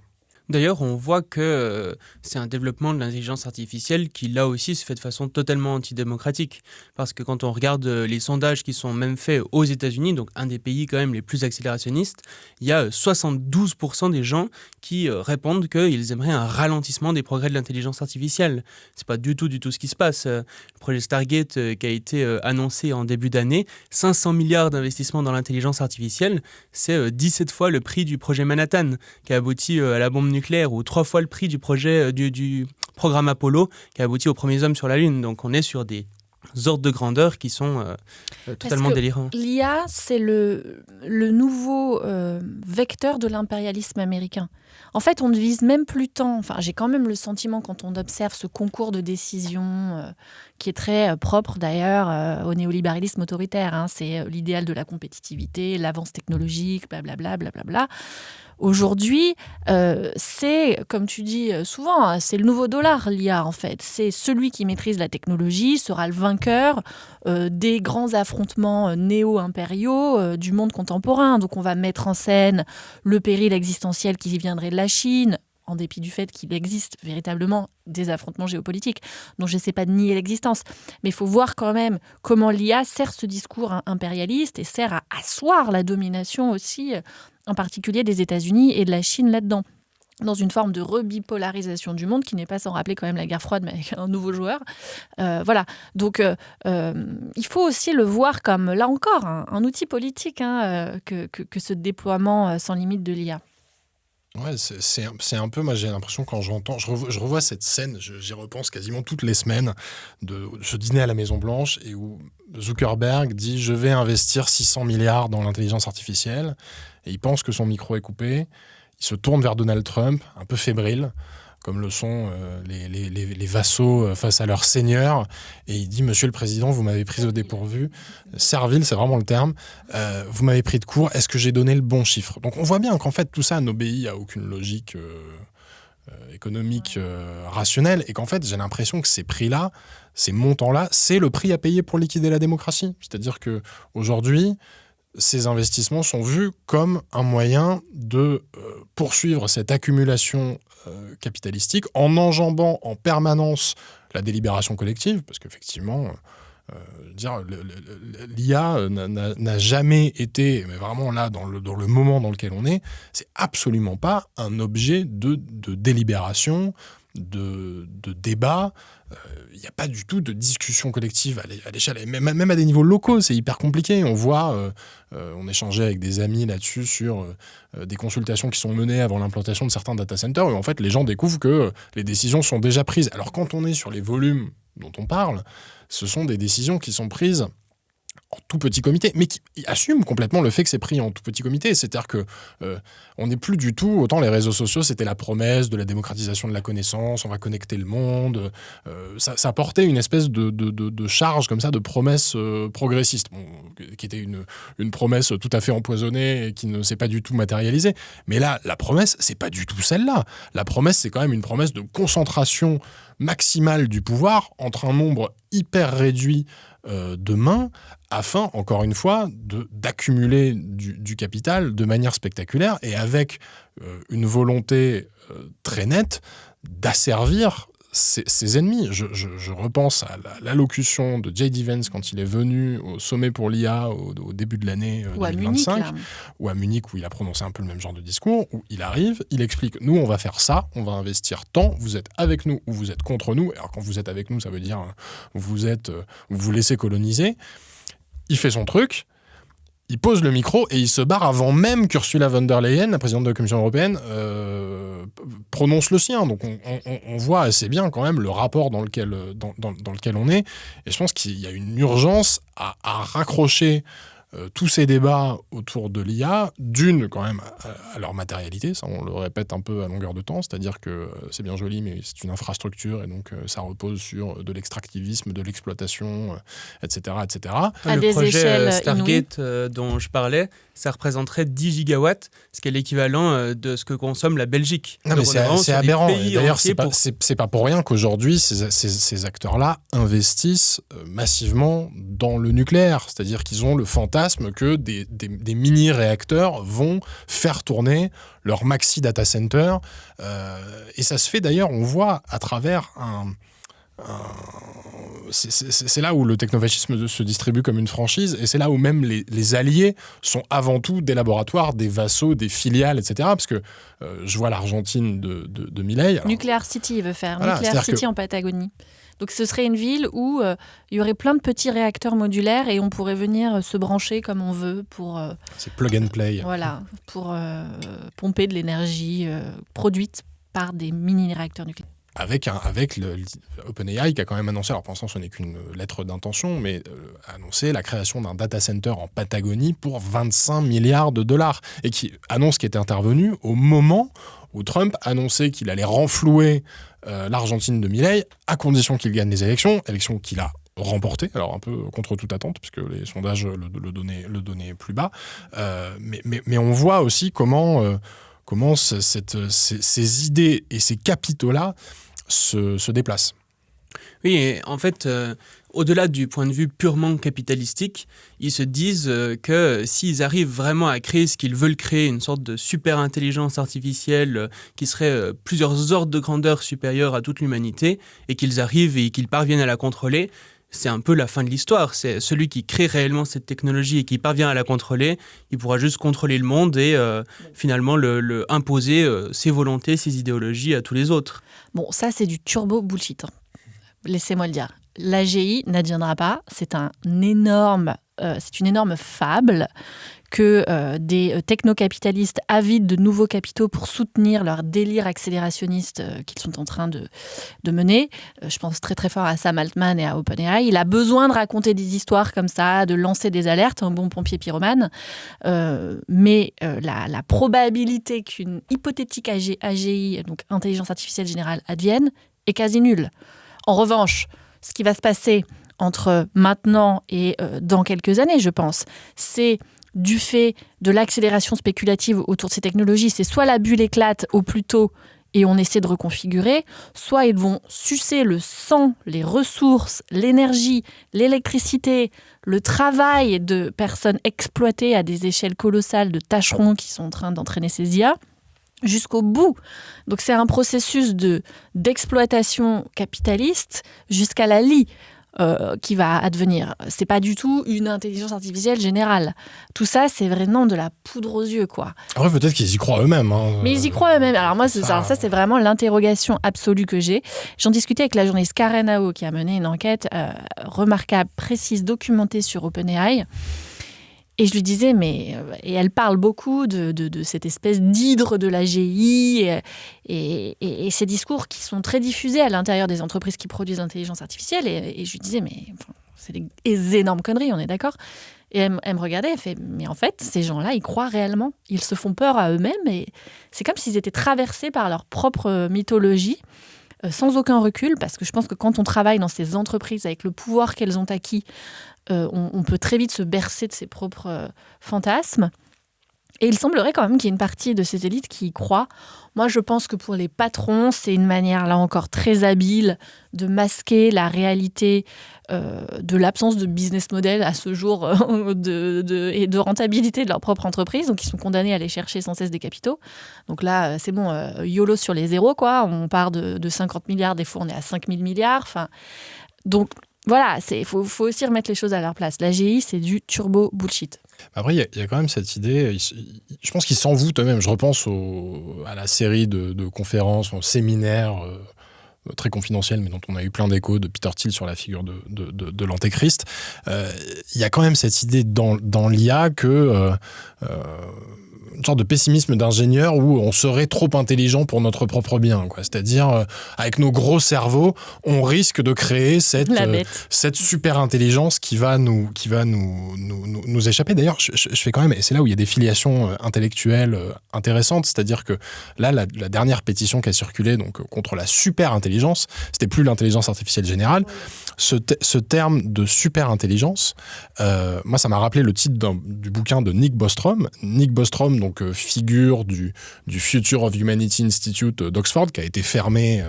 D'ailleurs, on voit que c'est un développement de l'intelligence artificielle qui, là aussi, se fait de façon totalement antidémocratique. Parce que quand on regarde les sondages qui sont même faits aux États-Unis, donc un des pays quand même les plus accélérationnistes, il y a 72% des gens qui répondent qu'ils aimeraient un ralentissement des progrès de l'intelligence artificielle. C'est pas du tout ce qui se passe. Le projet Stargate qui a été annoncé en début d'année, 500 milliards d'investissements dans l'intelligence artificielle, c'est 17 fois le prix du projet Manhattan, qui a abouti à la bombe nucléaire, ou 3 fois le prix du projet du programme Apollo qui a abouti aux premiers hommes sur la Lune. Donc on est sur des ordres de grandeur qui sont totalement délirants. L'IA, c'est le nouveau vecteur de l'impérialisme américain. En fait, on ne vise même plus tant. Enfin, j'ai quand même le sentiment, quand on observe ce concours de décision qui est très propre d'ailleurs au néolibéralisme autoritaire. Hein, c'est l'idéal de la compétitivité, l'avance technologique, blablabla, blablabla. Aujourd'hui, c'est, comme tu dis souvent, c'est le nouveau dollar, l'IA en fait. C'est celui qui maîtrise la technologie, sera le vainqueur des grands affrontements néo-impériaux du monde contemporain. Donc on va mettre en scène le péril existentiel qui viendrait de la Chine, en dépit du fait qu'il existe véritablement des affrontements géopolitiques dont je n'essaie pas de nier l'existence. Mais il faut voir quand même comment l'IA sert ce discours impérialiste et sert à asseoir la domination aussi, en particulier des États-Unis et de la Chine là-dedans, dans une forme de rebipolarisation du monde qui n'est pas sans rappeler quand même la guerre froide, mais avec un nouveau joueur. Voilà. Donc, il faut aussi le voir comme, là encore, un outil politique que ce déploiement sans limite de l'IA. Ouais, c'est un peu, moi j'ai l'impression quand je revois cette scène, j'y repense quasiment toutes les semaines, de ce dîner à la Maison Blanche, et où Zuckerberg dit « je vais investir 600 milliards dans l'intelligence artificielle », et il pense que son micro est coupé, il se tourne vers Donald Trump, un peu fébrile, comme le sont les vassaux face à leur seigneur, et il dit « Monsieur le Président, vous m'avez pris au dépourvu ». Servile, c'est vraiment le terme. Vous m'avez pris de court, est-ce que j'ai donné le bon chiffre ? Donc on voit bien qu'en fait tout ça n'obéit à aucune logique économique rationnelle, et qu'en fait j'ai l'impression que ces prix-là, ces montants-là, c'est le prix à payer pour liquider la démocratie. C'est-à-dire qu'aujourd'hui, ces investissements sont vus comme un moyen de poursuivre cette accumulation capitalistique en enjambant en permanence la délibération collective, parce qu'effectivement, l'IA n'a jamais été, mais vraiment là, dans le moment dans lequel on est, c'est absolument pas un objet de délibération, de débat. Il n'y a pas du tout de discussion collective à l'échelle, même à des niveaux locaux, c'est hyper compliqué. On voit, on échangeait avec des amis là-dessus sur des consultations qui sont menées avant l'implantation de certains data centers, où en fait les gens découvrent que les décisions sont déjà prises. Alors quand on est sur les volumes dont on parle, ce sont des décisions qui sont prises en tout petit comité, mais qui assume complètement le fait que c'est pris en tout petit comité. C'est-à-dire que on n'est plus du tout, autant les réseaux sociaux, c'était la promesse de la démocratisation de la connaissance, on va connecter le monde. Ça portait une espèce de charge comme ça, de promesse progressiste, qui était une promesse tout à fait empoisonnée et qui ne s'est pas du tout matérialisée. Mais là, la promesse, c'est pas du tout celle-là. La promesse, c'est quand même une promesse de concentration maximale du pouvoir entre un nombre hyper réduit de mains, afin, encore une fois, d'accumuler du capital de manière spectaculaire et avec une volonté très nette d'asservir ses ennemis. Je repense à l'allocution de J.D. Vance quand il est venu au sommet pour l'IA au début de l'année 2025, ou à Munich, où il a prononcé un peu le même genre de discours, où il arrive, il explique, nous on va faire ça, on va investir tant, vous êtes avec nous ou vous êtes contre nous. Alors quand vous êtes avec nous, ça veut dire vous vous laissez coloniser. Il fait son truc, il pose le micro et il se barre avant même qu'Ursula von der Leyen, la présidente de la Commission européenne, prononce le sien. Donc on voit assez bien quand même le rapport dans lequel on est. Et je pense qu'il y a une urgence à raccrocher tous ces débats autour de l'IA, d'une quand même à leur matérialité, ça on le répète un peu à longueur de temps, c'est-à-dire que c'est bien joli mais c'est une infrastructure et donc ça repose sur de l'extractivisme, de l'exploitation, etc. etc. Le projet Stargate dont je parlais, ça représenterait 10 gigawatts, ce qui est l'équivalent de ce que consomme la Belgique. Non, mais c'est aberrant. D'ailleurs, c'est pas pour rien qu'aujourd'hui, ces acteurs-là investissent massivement dans le nucléaire. C'est-à-dire qu'ils ont le fantasme que des mini-réacteurs vont faire tourner leur maxi data center. Et ça se fait d'ailleurs, on voit à travers c'est là où le technofascisme se distribue comme une franchise, et c'est là où même les alliés sont avant tout des laboratoires, des vassaux, des filiales, etc. Parce que je vois l'Argentine de Milei. Nuclear City, il veut faire. Voilà, Nuclear City en Patagonie. Donc ce serait une ville où il y aurait plein de petits réacteurs modulaires et on pourrait venir se brancher comme on veut pour... c'est plug and play. Voilà, pour pomper de l'énergie produite par des mini-réacteurs nucléaires. Avec OpenAI qui a quand même annoncé, alors pour l'instant ce n'est qu'une lettre d'intention, mais annoncé la création d'un data center en Patagonie pour 25 milliards de dollars, et qui annonce qui était intervenu au moment où Trump annonçait qu'il allait renflouer l'Argentine de Milei à condition qu'il gagne les élections qu'il a remporté, alors un peu contre toute attente, puisque les sondages le donnaient plus bas, mais on voit aussi comment ces idées et ces capitaux-là se déplacent. Oui, et en fait, au-delà du point de vue purement capitalistique, ils se disent que s'ils arrivent vraiment à créer ce qu'ils veulent créer, une sorte de super intelligence artificielle qui serait plusieurs ordres de grandeur supérieurs à toute l'humanité, et qu'ils arrivent et qu'ils parviennent à la contrôler, c'est un peu la fin de l'histoire. C'est celui qui crée réellement cette technologie et qui parvient à la contrôler, il pourra juste contrôler le monde et finalement imposer ses volontés, ses idéologies à tous les autres. Bon, ça c'est du turbo bullshit. Laissez-moi le dire. L'AGI n'adviendra pas. C'est une énorme fable que des technocapitalistes avides de nouveaux capitaux pour soutenir leur délire accélérationniste qu'ils sont en train de mener. Je pense très très fort à Sam Altman et à OpenAI. Il a besoin de raconter des histoires comme ça, de lancer des alertes, un bon pompier pyromane. Mais la probabilité qu'une hypothétique AGI, donc intelligence artificielle générale, advienne est quasi nulle. En revanche, ce qui va se passer entre maintenant et dans quelques années, je pense, c'est du fait de l'accélération spéculative autour de ces technologies. C'est soit la bulle éclate au plus tôt et on essaie de reconfigurer, soit ils vont sucer le sang, les ressources, l'énergie, l'électricité, le travail de personnes exploitées à des échelles colossales de tâcherons qui sont en train d'entraîner ces IA jusqu'au bout. Donc c'est un processus d'exploitation capitaliste jusqu'à la lie qui va advenir. C'est pas du tout une intelligence artificielle générale. Tout ça, c'est vraiment de la poudre aux yeux, quoi. Après, peut-être qu'ils y croient eux-mêmes. Hein. Mais ils y croient eux-mêmes. Alors moi, ça, c'est vraiment l'interrogation absolue que j'ai. J'en discutais avec la journaliste Karen Ao, qui a mené une enquête remarquable, précise, documentée sur OpenAI. Et je lui disais, et elle parle beaucoup de cette espèce d'hydre de l'AGI et ces discours qui sont très diffusés à l'intérieur des entreprises qui produisent l'intelligence artificielle. Et je lui disais, c'est des énormes conneries, on est d'accord ? Et elle me regardait, elle fait, mais en fait, ces gens-là, ils croient réellement. Ils se font peur à eux-mêmes et c'est comme s'ils étaient traversés par leur propre mythologie, sans aucun recul, parce que je pense que quand on travaille dans ces entreprises avec le pouvoir qu'elles ont acquis, on peut très vite se bercer de ses propres fantasmes. Et il semblerait quand même qu'il y ait une partie de ces élites qui y croient. Moi, je pense que pour les patrons, c'est une manière, là encore, très habile de masquer la réalité de l'absence de business model à ce jour et de rentabilité de leur propre entreprise. Donc, ils sont condamnés à aller chercher sans cesse des capitaux. Donc là, c'est bon, YOLO sur les zéros, quoi. On part de 50 milliards, des fois, on est à 5 000 milliards. Enfin, donc, voilà, il faut aussi remettre les choses à leur place. L'AGI, c'est du turbo bullshit. Après, il y a quand même cette idée, je pense qu'ils s'en voutent eux-mêmes. Je repense à la série de conférences, aux séminaires très confidentiels, mais dont on a eu plein d'échos de Peter Thiel sur la figure de l'antéchrist. Il y a quand même cette idée dans l'IA que... une sorte de pessimisme d'ingénieur où on serait trop intelligent pour notre propre bien, quoi. C'est-à-dire, avec nos gros cerveaux, on risque de créer cette super intelligence qui va nous échapper. D'ailleurs, je fais quand même, et c'est là où il y a des filiations intellectuelles intéressantes, c'est-à-dire que là, la dernière pétition qui a circulé donc, contre la super intelligence, c'était plus l'intelligence artificielle générale. Ce terme de super intelligence, moi, ça m'a rappelé le titre du bouquin de Nick Bostrom. Nick Bostrom, donc figure du Future of Humanity Institute d'Oxford, qui a été fermé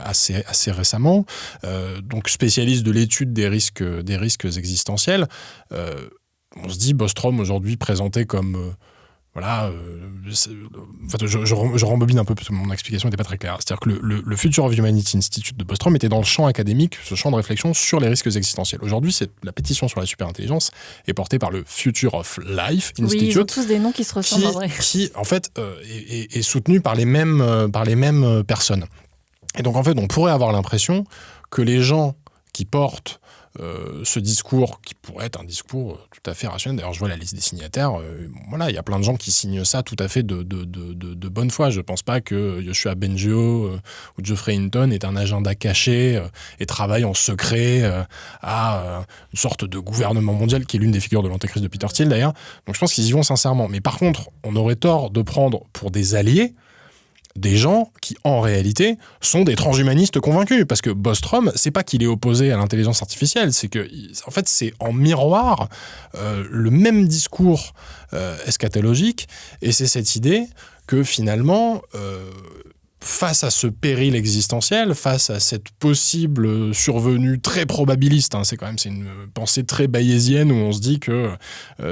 assez récemment, donc spécialiste de l'étude des risques existentiels. On se dit Bostrom aujourd'hui présenté comme je rembobine un peu parce que mon explication n'était pas très claire. C'est-à-dire que le Future of Humanity Institute de Bostrom était dans le champ académique, ce champ de réflexion sur les risques existentiels. Aujourd'hui, la pétition sur la superintelligence est portée par le Future of Life Institute. Oui, ils ont tous des noms qui se ressemblent en vrai. Qui, en fait, est soutenu par les mêmes personnes. Et donc, en fait, on pourrait avoir l'impression que les gens qui portent ce discours, qui pourrait être un discours tout à fait rationnel. D'ailleurs, je vois la liste des signataires. Il y a plein de gens qui signent ça tout à fait de bonne foi. Je ne pense pas que Yoshua Bengio ou Geoffrey Hinton aient un agenda caché et travaillent en secret à une sorte de gouvernement mondial, qui est l'une des figures de l'antéchrist de Peter Thiel, d'ailleurs. Donc, je pense qu'ils y vont sincèrement. Mais par contre, on aurait tort de prendre pour des alliés des gens qui, en réalité, sont des transhumanistes convaincus. Parce que Bostrom, c'est pas qu'il est opposé à l'intelligence artificielle, c'est que, en fait, c'est en miroir le même discours eschatologique, et c'est cette idée que, finalement, face à ce péril existentiel, face à cette possible survenue très probabiliste, c'est une pensée très bayésienne où on se dit que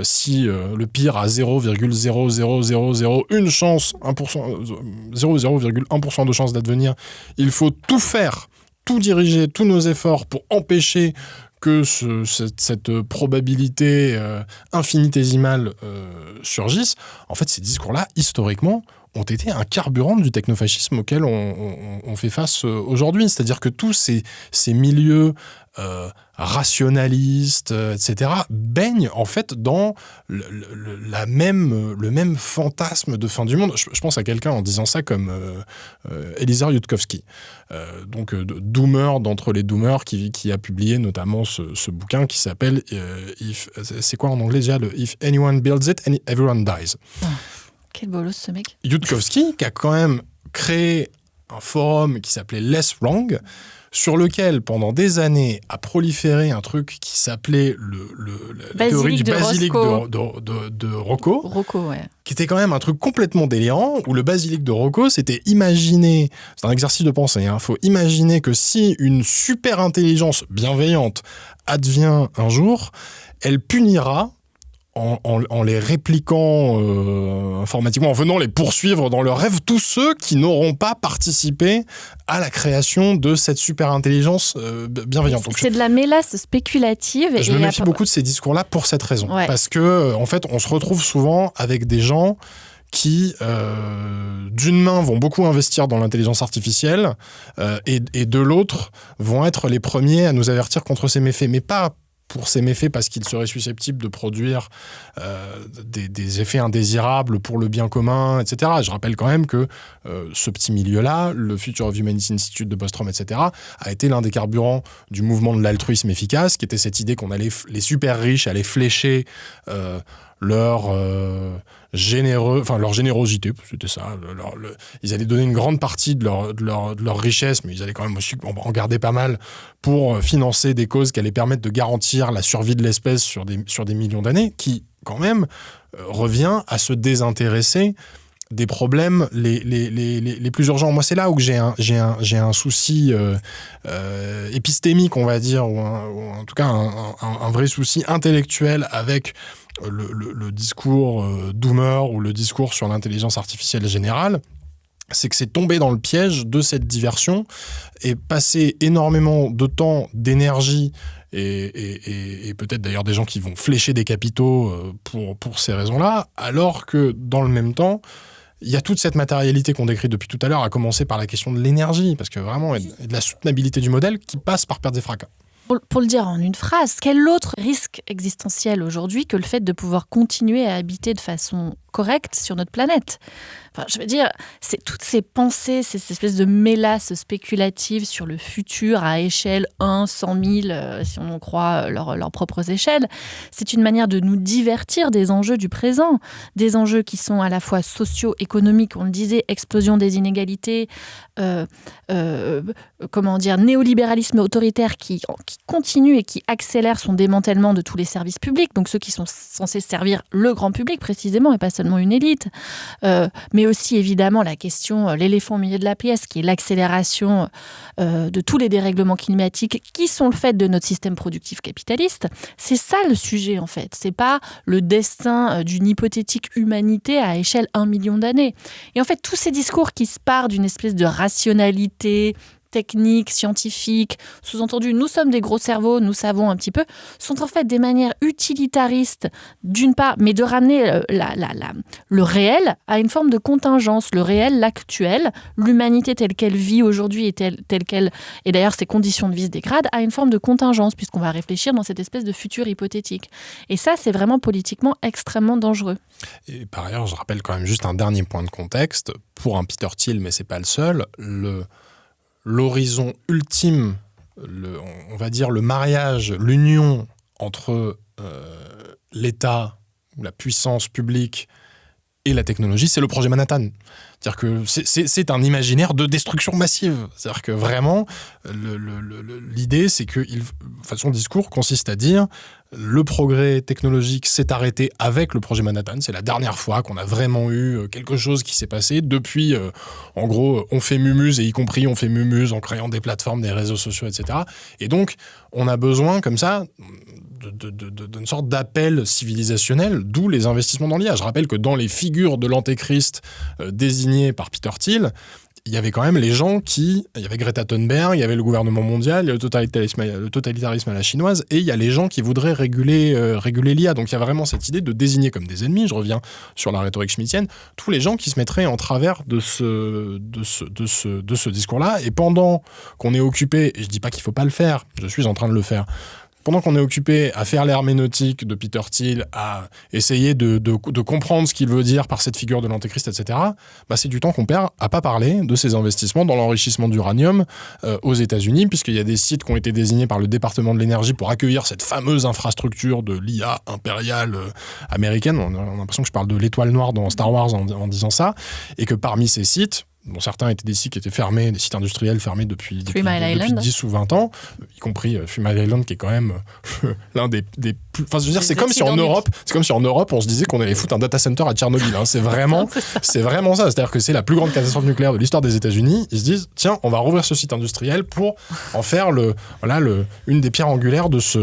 si le pire a 0,0001 chance, 0,1% de chance d'advenir, il faut tout faire, tout diriger, tous nos efforts pour empêcher que cette probabilité infinitésimale surgisse. En fait, ces discours-là, historiquement, ont été un carburant du technofascisme auquel on fait face aujourd'hui. C'est-à-dire que tous ces milieux rationalistes, etc., baignent en fait dans le même fantasme de fin du monde. Je pense à quelqu'un en disant ça comme Eliezer Yudkowsky, donc doomer d'entre les doomers, qui a publié notamment ce bouquin qui s'appelle c'est quoi en anglais déjà, le If anyone builds it, everyone dies. Quel bolos ce mec. Yudkowsky, qui a quand même créé un forum qui s'appelait Less Wrong, sur lequel, pendant des années, a proliféré un truc qui s'appelait la théorie du basilic de Rocco. Rocco, ouais. Qui était quand même un truc complètement délirant, où le basilic de Rocco, c'était imaginer, c'est un exercice de pensée, faut imaginer que si une super intelligence bienveillante advient un jour, elle punira en les répliquant informatiquement, en venant les poursuivre dans leurs rêves, tous ceux qui n'auront pas participé à la création de cette super intelligence bienveillante. Donc, c'est de la mélasse spéculative. Je me méfie beaucoup de ces discours-là pour cette raison. Ouais. Parce que, en fait, on se retrouve souvent avec des gens qui, d'une main, vont beaucoup investir dans l'intelligence artificielle et de l'autre, vont être les premiers à nous avertir contre ces méfaits. Mais pas pour ces méfaits parce qu'il serait susceptible de produire des effets indésirables pour le bien commun, etc. Je rappelle quand même que ce petit milieu-là, le Future of Humanity Institute de Bostrom, etc., a été l'un des carburants du mouvement de l'altruisme efficace, qui était cette idée qu'on allait, les super riches allaient flécher leur générosité, c'était ça. Ils allaient donner une grande partie de leur richesse, mais ils allaient quand même aussi en garder pas mal pour financer des causes qui allaient permettre de garantir la survie de l'espèce sur des millions d'années, qui, quand même, revient à se désintéresser des problèmes les plus urgents. Moi, c'est là où j'ai un souci épistémique, on va dire, ou en tout cas un vrai souci intellectuel avec le discours Doomer ou le discours sur l'intelligence artificielle générale. C'est que c'est tombé dans le piège de cette diversion et passer énormément de temps, d'énergie et peut-être d'ailleurs des gens qui vont flécher des capitaux pour ces raisons-là, alors que dans le même temps, il y a toute cette matérialité qu'on décrit depuis tout à l'heure, à commencer par la question de l'énergie, parce que vraiment, et de la soutenabilité du modèle qui passe par pertes et fracas. Pour le dire en une phrase, quel autre risque existentiel aujourd'hui que le fait de pouvoir continuer à habiter de façon correcte sur notre planète ? Enfin, je veux dire, c'est toutes ces pensées, ces espèces de mélasses spéculatives sur le futur à échelle 1, 100 000, si on en croit leurs propres échelles, c'est une manière de nous divertir des enjeux du présent, des enjeux qui sont à la fois socio-économiques, on le disait, explosion des inégalités, néolibéralisme autoritaire qui continue et qui accélère son démantèlement de tous les services publics, donc ceux qui sont censés servir le grand public précisément et pas seulement une élite, mais aussi évidemment la question, l'éléphant au milieu de la pièce, qui est l'accélération de tous les dérèglements climatiques qui sont le fait de notre système productif capitaliste. C'est ça le sujet en fait, c'est pas le destin d'une hypothétique humanité à échelle 1 million d'années. Et en fait, tous ces discours qui se partent d'une espèce de rationalité techniques, scientifiques, sous-entendu, nous sommes des gros cerveaux, nous savons un petit peu, sont en fait des manières utilitaristes, d'une part, mais de ramener le réel à une forme de contingence, le réel, l'actuel, l'humanité telle qu'elle vit aujourd'hui et telle qu'elle, et d'ailleurs ses conditions de vie se dégradent, à une forme de contingence, puisqu'on va réfléchir dans cette espèce de futur hypothétique. Et ça, c'est vraiment politiquement extrêmement dangereux. Et par ailleurs, je rappelle quand même juste un dernier point de contexte, pour un Peter Thiel, mais c'est pas le seul, l'horizon ultime, on va dire le mariage, l'union entre l'État, la puissance publique et la technologie, c'est le projet Manhattan. C'est-à-dire que c'est un imaginaire de destruction massive. C'est-à-dire que vraiment, l'idée, c'est que son discours consiste à dire le progrès technologique s'est arrêté avec le projet Manhattan. C'est la dernière fois qu'on a vraiment eu quelque chose qui s'est passé. Depuis, en gros, on fait mumuse, et y compris on fait mumuse en créant des plateformes, des réseaux sociaux, etc. Et donc, on a besoin, comme ça, d'une sorte d'appel civilisationnel, d'où les investissements dans l'IA. Je rappelle que dans les figures de l'antéchrist désignées par Peter Thiel, il y avait quand même les gens il y avait Greta Thunberg, il y avait le gouvernement mondial, il y a le totalitarisme à la chinoise, et il y a les gens qui voudraient réguler l'IA. Donc il y a vraiment cette idée de désigner comme des ennemis, je reviens sur la rhétorique schmittienne, tous les gens qui se mettraient en travers de ce discours-là. Et pendant qu'on est occupé, et je dis pas qu'il faut pas le faire, je suis en train de le faire, pendant qu'on est occupé à faire l'herméneutique de Peter Thiel, à essayer de comprendre ce qu'il veut dire par cette figure de l'antéchrist, etc., c'est du temps qu'on perd à pas parler de ces investissements dans l'enrichissement d'uranium aux États-Unis, puisqu'il y a des sites qui ont été désignés par le département de l'énergie pour accueillir cette fameuse infrastructure de l'IA impériale américaine. On a l'impression que je parle de l'étoile noire dans Star Wars en disant ça, et que parmi ces sites, dont certains étaient des sites qui étaient fermés, des sites industriels fermés depuis 10 ou 20 ans, y compris 3 Mile Island, qui est quand même l'un des plus... Enfin, je veux dire, c'est comme si en Europe, on se disait qu'on allait foutre un data center à Tchernobyl. Hein. C'est vraiment ça. C'est-à-dire que c'est la plus grande catastrophe nucléaire de l'histoire des États-Unis. Ils se disent, tiens, on va rouvrir ce site industriel pour en faire une des pierres angulaires de ce...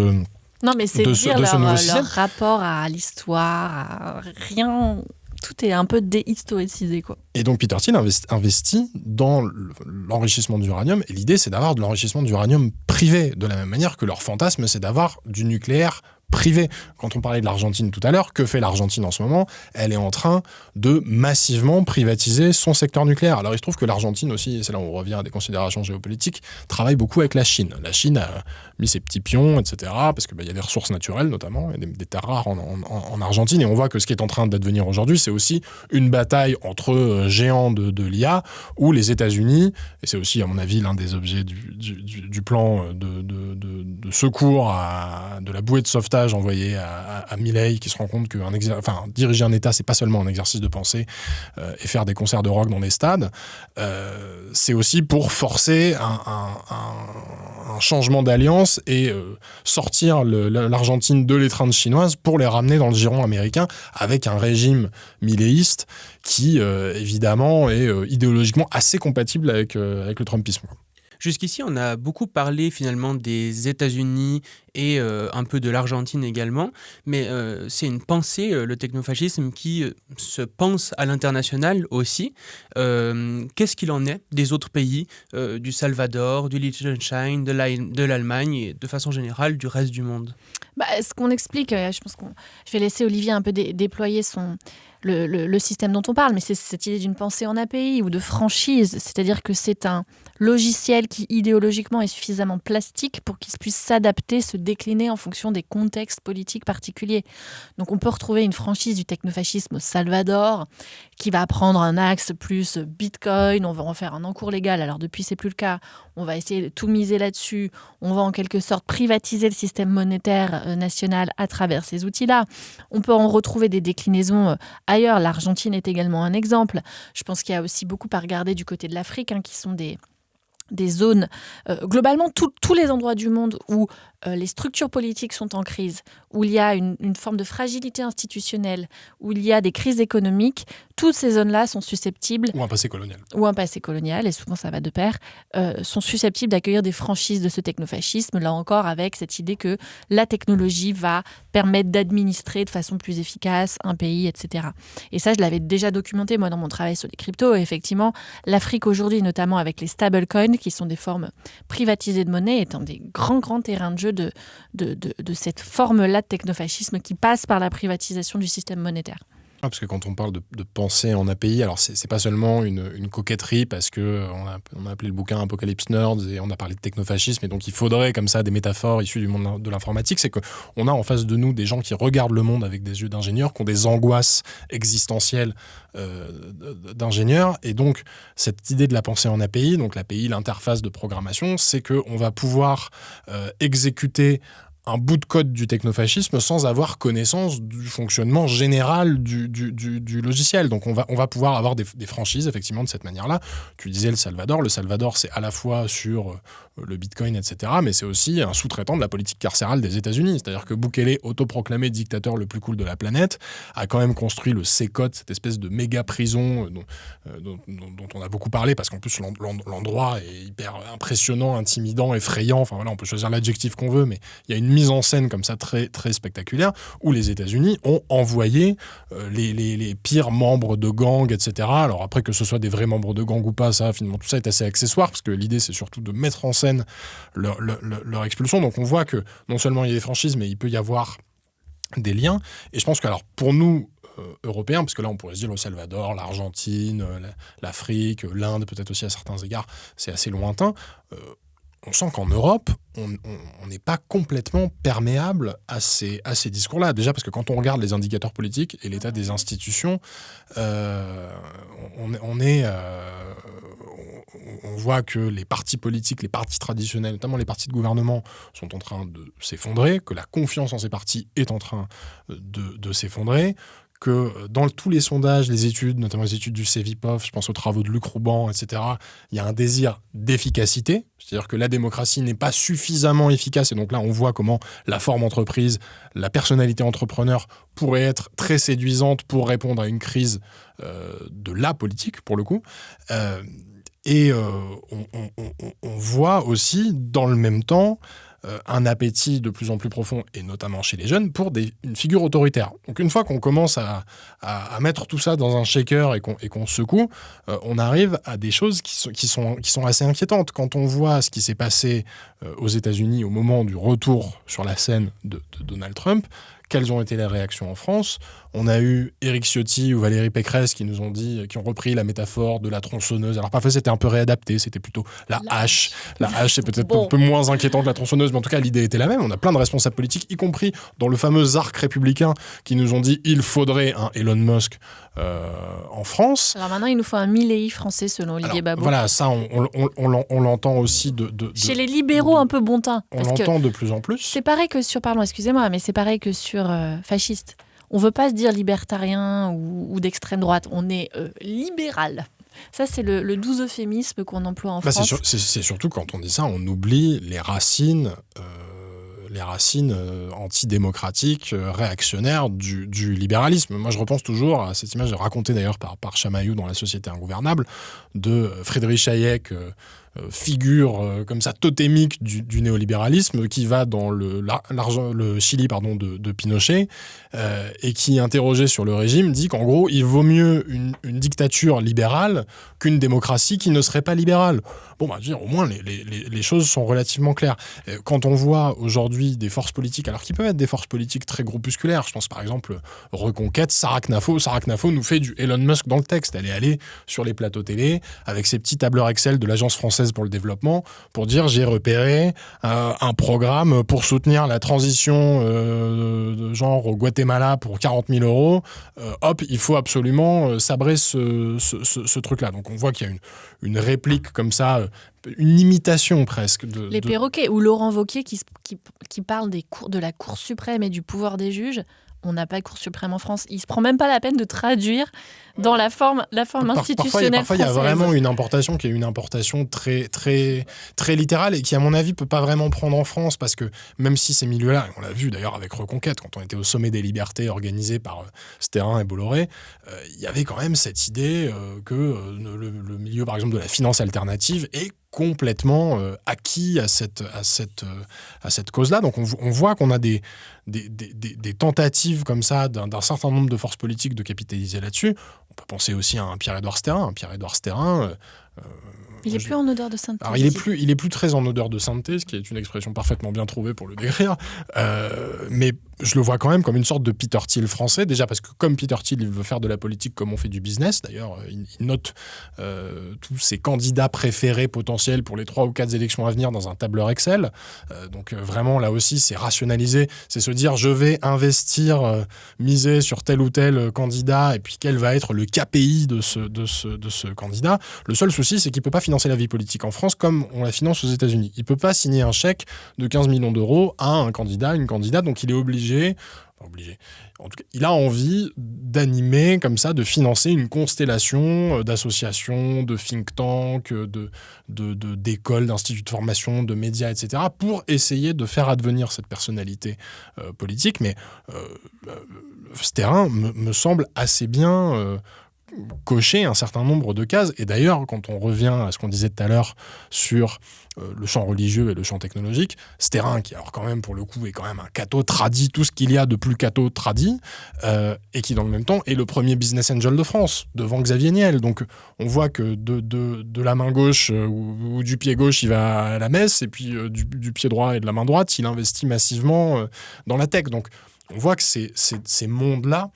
Non, mais c'est dire leur rapport à l'histoire, à rien... Tout est un peu déhistoricisé, quoi. Et donc Peter Thiel investit dans l'enrichissement d'uranium, et l'idée c'est d'avoir de l'enrichissement d'uranium privé, de la même manière que leur fantasme c'est d'avoir du nucléaire privée. Quand on parlait de l'Argentine tout à l'heure, que fait l'Argentine en ce moment ? Elle est en train de massivement privatiser son secteur nucléaire. Alors il se trouve que l'Argentine aussi, et c'est là où on revient à des considérations géopolitiques, travaille beaucoup avec la Chine. La Chine a mis ses petits pions, etc., parce qu'il y a des ressources naturelles notamment, et des terres rares en Argentine, et on voit que ce qui est en train d'advenir aujourd'hui, c'est aussi une bataille entre géants de l'IA, où les États-Unis, et c'est aussi à mon avis l'un des objets du plan de secours, de la bouée de sauvetage envoyée à Milei, qui se rend compte que diriger un État, c'est pas seulement un exercice de pensée et faire des concerts de rock dans des stades, c'est aussi pour forcer un changement d'alliance et sortir l'Argentine de l'étreinte chinoise pour les ramener dans le giron américain avec un régime milléiste qui, évidemment, est idéologiquement assez compatible avec le trumpisme. Jusqu'ici, on a beaucoup parlé finalement des États-Unis et un peu de l'Argentine également, mais c'est une pensée, le technofascisme, qui se pense à l'international aussi. Qu'est-ce qu'il en est des autres pays, du Salvador, du Liechtenstein, de l'Allemagne et de façon générale du reste du monde ? Ce qu'on explique, je pense je vais laisser Olivier un peu déployer le système dont on parle, mais c'est cette idée d'une pensée en API ou de franchise, c'est-à-dire que c'est un logiciel qui idéologiquement est suffisamment plastique pour qu'il puisse s'adapter, se décliner en fonction des contextes politiques particuliers. Donc on peut retrouver une franchise du technofascisme au Salvador qui va prendre un axe plus Bitcoin, on va en faire un encours légal, alors depuis c'est plus le cas, on va essayer de tout miser là-dessus, on va en quelque sorte privatiser le système monétaire national à travers ces outils-là. On peut en retrouver des déclinaisons ailleurs, l'Argentine est également un exemple. Je pense qu'il y a aussi beaucoup à regarder du côté de l'Afrique, qui sont des zones, globalement tous les endroits du monde où les structures politiques sont en crise, où il y a une forme de fragilité institutionnelle, où il y a des crises économiques, toutes ces zones-là sont susceptibles... Ou un passé colonial. Ou un passé colonial, et souvent ça va de pair, sont susceptibles d'accueillir des franchises de ce technofascisme, là encore avec cette idée que la technologie va permettre d'administrer de façon plus efficace un pays, etc. Et ça, je l'avais déjà documenté, moi, dans mon travail sur les cryptos. Et effectivement, l'Afrique aujourd'hui, notamment avec les stablecoins, qui sont des formes privatisées de monnaie, est un des grands terrains de jeu de cette forme-là de technofascisme qui passe par la privatisation du système monétaire. Parce que quand on parle de pensée en API, alors c'est pas seulement une coquetterie, parce que on a appelé le bouquin Apocalypse Nerds et on a parlé de technofascisme, et donc il faudrait comme ça des métaphores issues du monde de l'informatique. C'est qu'on a en face de nous des gens qui regardent le monde avec des yeux d'ingénieurs, qui ont des angoisses existentielles d'ingénieurs, et donc cette idée de la pensée en API, donc l'API, l'interface de programmation, c'est qu'on va pouvoir exécuter un bout de code du technofascisme sans avoir connaissance du fonctionnement général du logiciel. Donc on va pouvoir avoir des franchises, effectivement, de cette manière-là. Tu disais le Salvador. Le Salvador, c'est à la fois sur le Bitcoin, etc., mais c'est aussi un sous-traitant de la politique carcérale des États-Unis. C'est-à-dire que Bukele, autoproclamé dictateur le plus cool de la planète, a quand même construit le C-Code, cette espèce de méga-prison dont on a beaucoup parlé, parce qu'en plus l'endroit est hyper impressionnant, intimidant, effrayant. Enfin voilà, on peut choisir l'adjectif qu'on veut, mais il y a une mise en scène comme ça très, très spectaculaire, où les États-Unis ont envoyé les pires membres de gangs, etc. Alors après, que ce soit des vrais membres de gangs ou pas, ça, finalement, tout ça est assez accessoire, parce que l'idée, c'est surtout de mettre en scène leur expulsion. Donc on voit que non seulement il y a des franchises, mais il peut y avoir des liens. Et je pense que, alors, pour nous, Européens, parce que là on pourrait se dire le Salvador, l'Argentine, l'Afrique, l'Inde peut-être aussi à certains égards, c'est assez lointain. On sent qu'en Europe, on n'est pas complètement perméable à ces discours-là. Déjà parce que quand on regarde les indicateurs politiques et l'état des institutions, on voit que les partis politiques, les partis traditionnels, notamment les partis de gouvernement, sont en train de s'effondrer, que la confiance en ces partis est en train de s'effondrer, que dans tous les sondages, les études, notamment les études du Cevipof, je pense aux travaux de Luc Rouban, etc., il y a un désir d'efficacité, c'est-à-dire que la démocratie n'est pas suffisamment efficace, et donc là on voit comment la forme entreprise, la personnalité entrepreneur pourrait être très séduisante pour répondre à une crise de la politique, pour le coup. On voit aussi, dans le même temps, un appétit de plus en plus profond, et notamment chez les jeunes, pour une figure autoritaire. Donc une fois qu'on commence à mettre tout ça dans un shaker et qu'on secoue, on arrive à des choses qui sont assez inquiétantes. Quand on voit ce qui s'est passé aux États-Unis au moment du retour sur la scène de Donald Trump, quelles ont été les réactions en France? On a eu Éric Ciotti ou Valérie Pécresse qui ont repris la métaphore de la tronçonneuse. Alors parfois c'était un peu réadapté, c'était plutôt la hache. La hache, c'est peut-être un peu moins inquiétant que la tronçonneuse, mais en tout cas l'idée était la même. On a plein de responsables politiques, y compris dans le fameux arc républicain, qui nous ont dit il faudrait un Elon Musk en France. Alors maintenant il nous faut un Milei français selon Olivier Babot. Voilà, ça on l'entend aussi chez les libéraux un peu bon teint. On l'entend de plus en plus. C'est pareil que sur, pardon, excusez-moi, mais c'est pareil que sur fasciste. On ne veut pas se dire libertarien ou d'extrême droite, on est libéral. Ça, c'est le doux euphémisme qu'on emploie en France. C'est surtout quand on dit ça, on oublie les racines antidémocratiques, réactionnaires du libéralisme. Moi, je repense toujours à cette image racontée d'ailleurs par Chamaillou dans La Société ingouvernable, de Friedrich Hayek, figure comme ça totémique du néolibéralisme, qui va dans le Chili de Pinochet, et qui, interrogé sur le régime, dit qu'en gros il vaut mieux une dictature libérale qu'une démocratie qui ne serait pas libérale. Bon, au moins les choses sont relativement claires. Quand on voit aujourd'hui des forces politiques, alors qui peuvent être des forces politiques très groupusculaires, je pense par exemple Reconquête, Sarah Knafo nous fait du Elon Musk dans le texte. Elle est allée sur les plateaux télé avec ses petits tableurs Excel de l'Agence française pour le développement pour dire j'ai repéré un programme pour soutenir la transition de genre au Guatemala pour 40 000 €. Hop, il faut absolument sabrer ce truc-là. Donc on voit qu'il y a une réplique comme ça, une imitation presque. Les perroquets, ou Laurent Wauquiez qui parle de la Cour suprême et du pouvoir des juges. On n'a pas de Cour suprême en France. Il ne se prend même pas la peine de traduire dans la forme institutionnelle parfois, il y a vraiment une importation qui est une importation très, très, très littérale et qui, à mon avis, ne peut pas vraiment prendre en France, parce que même si ces milieux-là, on l'a vu d'ailleurs avec Reconquête, quand on était au sommet des libertés organisé par Sterrin et Bolloré, il y avait quand même cette idée que le milieu, par exemple, de la finance alternative est complètement acquis à cette cause-là. Donc on voit qu'on a des tentatives comme ça d'un certain nombre de forces politiques de capitaliser là-dessus. On peut penser aussi à un Pierre-Édouard Sterrin. Il n'est plus en odeur de sainteté. Alors il est plus très en odeur de sainteté, ce qui est une expression parfaitement bien trouvée pour le décrire. Mais je le vois quand même comme une sorte de Peter Thiel français, déjà parce que comme Peter Thiel, il veut faire de la politique comme on fait du business. D'ailleurs, il note tous ses candidats préférés potentiels pour les 3 ou 4 élections à venir dans un tableur Excel. Donc vraiment, là aussi, c'est rationaliser. C'est se dire, je vais investir, miser sur tel ou tel candidat, et puis quel va être le KPI de ce candidat. Le seul souci, c'est qu'il ne peut pas financer la vie politique en France comme on la finance aux États-Unis. Il ne peut pas signer un chèque de 15 millions d'euros à un candidat, une candidate, donc il est obligé. En tout cas, il a envie d'animer comme ça, de financer une constellation d'associations, de think tanks, d'écoles, d'instituts de formation, de médias, etc., pour essayer de faire advenir cette personnalité politique. Mais Sterrin me semble assez bien cocher un certain nombre de cases. Et d'ailleurs, quand on revient à ce qu'on disait tout à l'heure sur le champ religieux et le champ technologique, Sterrin, qui alors quand même pour le coup est quand même un catho tradit, tout ce qu'il y a de plus catho tradit, et qui dans le même temps est le premier business angel de France, devant Xavier Niel. Donc on voit que de la main gauche ou du pied gauche, il va à la messe, et puis du pied droit et de la main droite, il investit massivement dans la tech. Donc on voit que ces mondes-là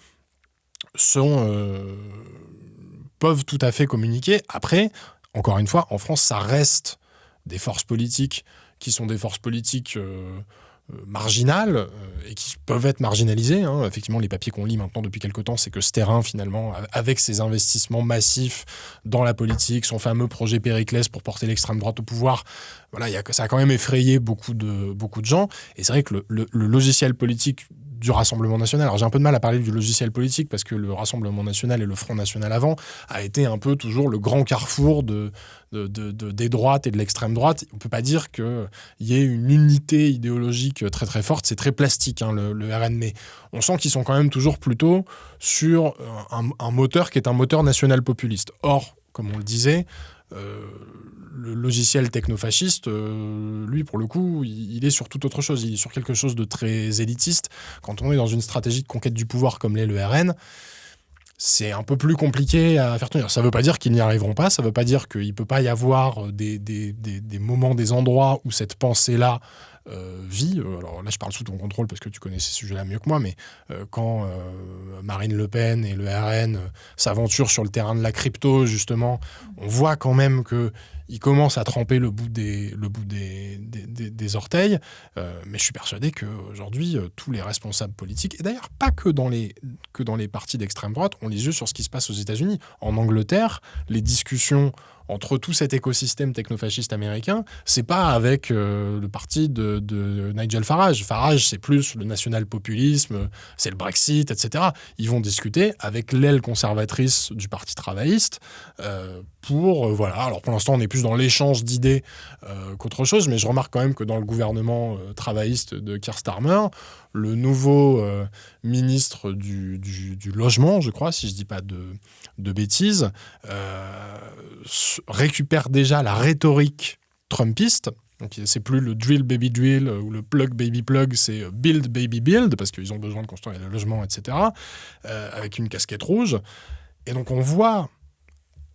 peuvent tout à fait communiquer. Après, encore une fois, en France, ça reste des forces politiques qui sont des forces politiques marginales et qui peuvent être marginalisées. Effectivement, les papiers qu'on lit maintenant depuis quelque temps, c'est que Sterrin, finalement, avec ses investissements massifs dans la politique, son fameux projet Périclès pour porter l'extrême droite au pouvoir, voilà, ça a quand même effrayé beaucoup de gens. Et c'est vrai que le logiciel politique du Rassemblement national. Alors j'ai un peu de mal à parler du logiciel politique parce que le Rassemblement national et le Front national avant a été un peu toujours le grand carrefour des droites et de l'extrême droite. On ne peut pas dire qu'il y ait une unité idéologique très très forte. C'est très plastique, le RN, mais on sent qu'ils sont quand même toujours plutôt sur un moteur qui est un moteur national populiste. Or, comme on le disait, le logiciel technofasciste, lui, pour le coup, il est sur toute autre chose. Il est sur quelque chose de très élitiste. Quand on est dans une stratégie de conquête du pouvoir comme l'est le RN, c'est un peu plus compliqué à faire tenir. Ça ne veut pas dire qu'ils n'y arriveront pas, ça ne veut pas dire qu'il ne peut pas y avoir des moments, des endroits où cette pensée-là vit. Alors là, je parle sous ton contrôle parce que tu connais ces sujets-là mieux que moi, mais quand Marine Le Pen et le RN s'aventurent sur le terrain de la crypto, justement, on voit quand même qu'ils commencent à tremper le bout des orteils. Mais je suis persuadé qu'aujourd'hui, tous les responsables politiques, et d'ailleurs pas que dans les partis d'extrême droite, ont les yeux sur ce qui se passe aux États-Unis. En Angleterre, les discussions entre tout cet écosystème technofasciste américain, c'est pas avec le parti de Nigel Farage. Farage, c'est plus le national-populisme, c'est le Brexit, etc. Ils vont discuter avec l'aile conservatrice du Parti travailliste voilà. Alors pour l'instant, on est plus dans l'échange d'idées qu'autre chose, mais je remarque quand même que dans le gouvernement travailliste de Keir Starmer, le nouveau ministre du logement, je crois, si je dis pas de bêtises, récupère déjà la rhétorique trumpiste. Donc, c'est plus le drill baby drill ou le plug baby plug, c'est build baby build, parce qu'ils ont besoin de construire des logements, etc., avec une casquette rouge. Et donc on voit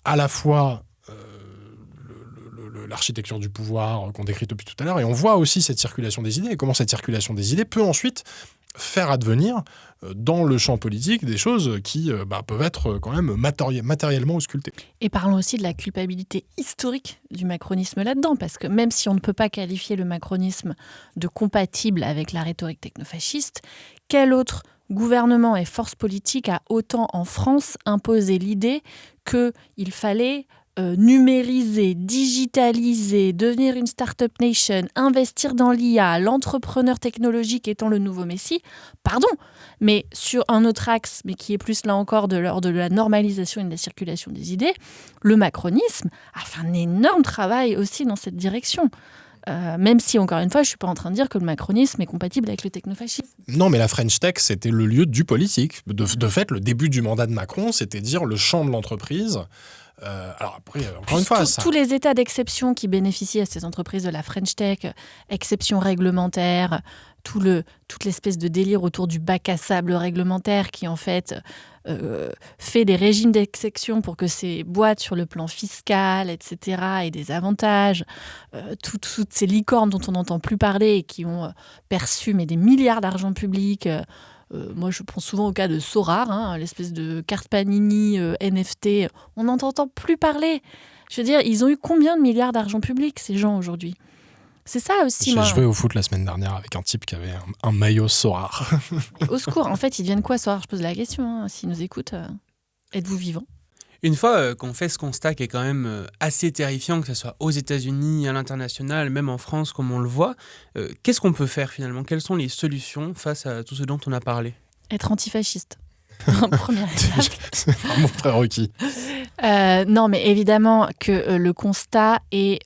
à la fois l'architecture du pouvoir qu'on décrit depuis tout à l'heure, et on voit aussi cette circulation des idées, et comment cette circulation des idées peut ensuite faire advenir dans le champ politique des choses qui peuvent être quand même matériellement auscultées. Et parlons aussi de la culpabilité historique du macronisme là-dedans, parce que même si on ne peut pas qualifier le macronisme de compatible avec la rhétorique technofasciste, quel autre gouvernement et force politique a autant en France imposé l'idée qu'il fallait numériser, digitaliser, devenir une start-up nation, investir dans l'IA, l'entrepreneur technologique étant le nouveau messie, pardon, mais sur un autre axe, mais qui est plus là encore de l'ordre de la normalisation et de la circulation des idées, le macronisme a fait un énorme travail aussi dans cette direction. Même si, encore une fois, je ne suis pas en train de dire que le macronisme est compatible avec le technofascisme. Non, mais la French Tech, c'était le lieu du politique. De fait, le début du mandat de Macron, c'était dire le champ de l'entreprise. Alors après, encore une fois... Tous les états d'exception qui bénéficient à ces entreprises de la French Tech, exception réglementaire, toute l'espèce de délire autour du bac à sable réglementaire qui, en fait, fait des régimes d'exception pour que ces boîtes, sur le plan fiscal, etc., aient des avantages. Toutes ces licornes dont on n'entend plus parler et qui ont perçu des milliards d'argent public... moi, je prends souvent au cas de Sorare, l'espèce de carte Panini NFT. On n'entend plus parler. Je veux dire, ils ont eu combien de milliards d'argent public, ces gens, aujourd'hui ? C'est ça aussi, J'ai joué au foot la semaine dernière avec un type qui avait un maillot Sorare. Au secours, en fait, ils deviennent quoi, Sorare ? Je pose la question, s'ils nous écoutent. Êtes-vous vivant ? Une fois qu'on fait ce constat qui est quand même assez terrifiant, que ce soit aux États-Unis, à l'international, même en France, comme on le voit, qu'est-ce qu'on peut faire finalement ? Quelles sont les solutions face à tout ce dont on a parlé ? Être antifasciste. Première étape. C'est vraiment prérequis. Non, mais évidemment que le constat est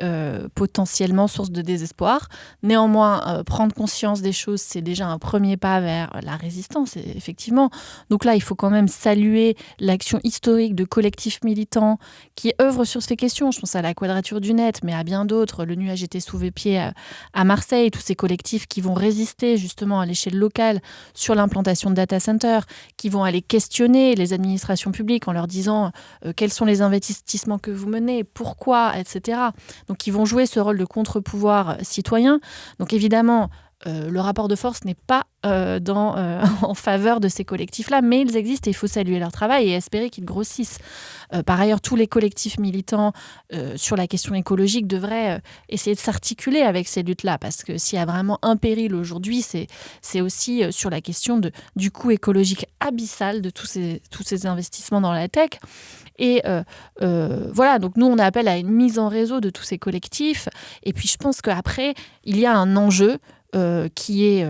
potentiellement source de désespoir. Néanmoins, prendre conscience des choses, c'est déjà un premier pas vers la résistance, effectivement. Donc là, il faut quand même saluer l'action historique de collectifs militants qui œuvrent sur ces questions. Je pense à la Quadrature du Net, mais à bien d'autres. Le nuage était sous mes pieds à Marseille. Tous ces collectifs qui vont résister justement à l'échelle locale sur l'implantation de data centers, qui vont aller questionner les administrations publiques en leur disant quels sont les investissements que vous menez, pourquoi, etc. Donc, ils vont jouer ce rôle de contre-pouvoir citoyen. Donc, évidemment, le rapport de force n'est pas en faveur de ces collectifs-là, mais ils existent et il faut saluer leur travail et espérer qu'ils grossissent. Par ailleurs, tous les collectifs militants sur la question écologique devraient essayer de s'articuler avec ces luttes-là, parce que s'il y a vraiment un péril aujourd'hui, c'est aussi sur la question du coût écologique abyssal de tous ces investissements dans la tech. Et voilà, donc nous, on appelle à une mise en réseau de tous ces collectifs. Et puis, je pense qu'après, il y a un enjeu qui est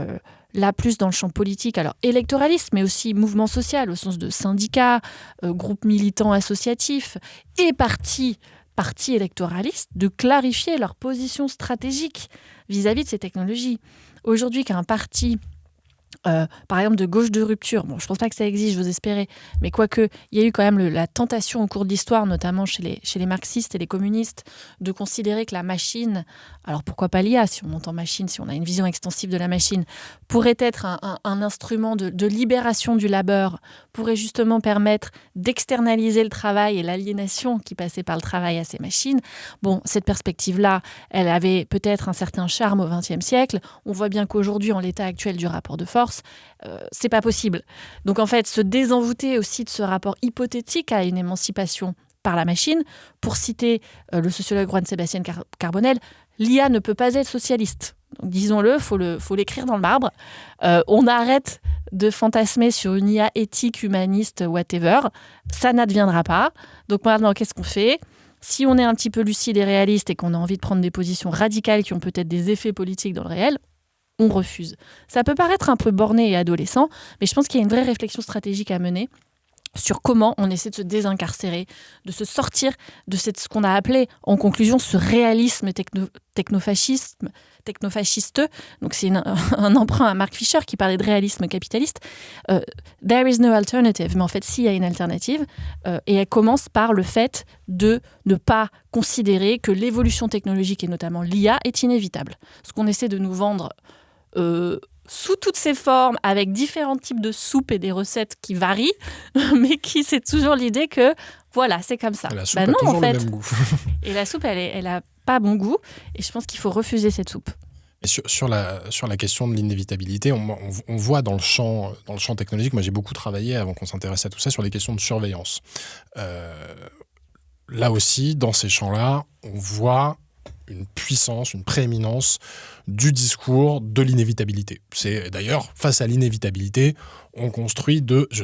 là plus dans le champ politique, alors électoraliste, mais aussi mouvement social, au sens de syndicats, groupes militants associatifs et partis électoralistes, de clarifier leur position stratégique vis-à-vis de ces technologies. Aujourd'hui, qu'un parti par exemple de gauche de rupture. Bon, je ne pense pas que ça existe, j'ose espérer, mais quoique, il y a eu quand même la tentation au cours de l'histoire, notamment chez les marxistes et les communistes, de considérer que la machine, alors pourquoi pas l'IA, si on entend machine, si on a une vision extensive de la machine, pourrait être un instrument de libération du labeur, pourrait justement permettre d'externaliser le travail et l'aliénation qui passait par le travail à ces machines. Bon, cette perspective-là, elle avait peut-être un certain charme au XXe siècle. On voit bien qu'aujourd'hui, en l'état actuel du rapport de force, c'est pas possible. Donc en fait, se désenvoûter aussi de ce rapport hypothétique à une émancipation par la machine, pour citer le sociologue Juan Sebastián Carbonell, l'IA ne peut pas être socialiste. Donc, disons-le, faut l'écrire dans le marbre. On arrête de fantasmer sur une IA éthique, humaniste, whatever. Ça n'adviendra pas. Donc maintenant, qu'est-ce qu'on fait ? Si on est un petit peu lucide et réaliste et qu'on a envie de prendre des positions radicales qui ont peut-être des effets politiques dans le réel, on refuse. Ça peut paraître un peu borné et adolescent, mais je pense qu'il y a une vraie réflexion stratégique à mener sur comment on essaie de se désincarcérer, de se sortir de ce qu'on a appelé, en conclusion, ce réalisme technofasciste. Donc c'est un emprunt à Mark Fisher qui parlait de réalisme capitaliste. There is no alternative, mais en fait, s'il y a une alternative, et elle commence par le fait de ne pas considérer que l'évolution technologique, et notamment l'IA, est inévitable. Ce qu'on essaie de nous vendre sous toutes ses formes, avec différents types de soupes et des recettes qui varient, mais qui c'est toujours l'idée que, voilà, c'est comme ça. La soupe a toujours le même goût. Et la soupe, elle a pas bon goût, et je pense qu'il faut refuser cette soupe. Et sur la question de l'inévitabilité, on voit dans le champ technologique, moi j'ai beaucoup travaillé avant qu'on s'intéresse à tout ça, sur les questions de surveillance. Là aussi, dans ces champs-là, on voit une puissance, une prééminence du discours de l'inévitabilité. C'est d'ailleurs, face à l'inévitabilité, on construit je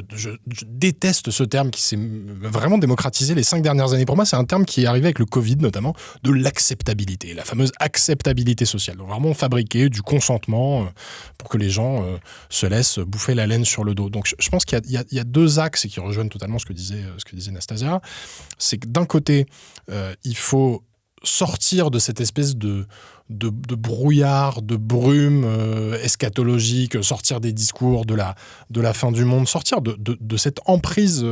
déteste ce terme qui s'est vraiment démocratisé les 5 dernières années. Pour moi, c'est un terme qui est arrivé avec le Covid notamment, de l'acceptabilité, la fameuse acceptabilité sociale. Donc vraiment fabriquer du consentement pour que les gens se laissent bouffer la laine sur le dos. Donc je pense qu'il y a 2 axes qui rejoignent totalement ce que disait Nastasia. C'est que d'un côté, il faut sortir de cette espèce de brouillard, de brume eschatologique, sortir des discours de la fin du monde, sortir de cette emprise,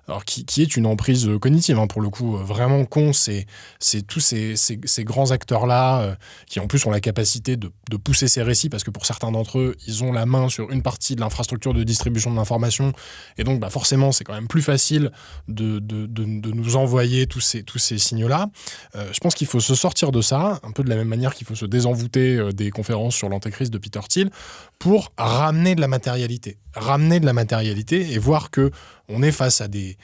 alors qui est une emprise cognitive, pour le coup, vraiment con, c'est tous ces grands acteurs-là qui en plus ont la capacité de pousser ces récits, parce que pour certains d'entre eux, ils ont la main sur une partie de l'infrastructure de distribution de l'information, et donc forcément, c'est quand même plus facile de nous envoyer tous ces signaux-là. Je pense qu'il faut se sortir de ça, un peu de la même manière qu'il faut se désenvoûter des conférences sur l'antéchrist de Peter Thiel, pour ramener de la matérialité et voir que on est face à des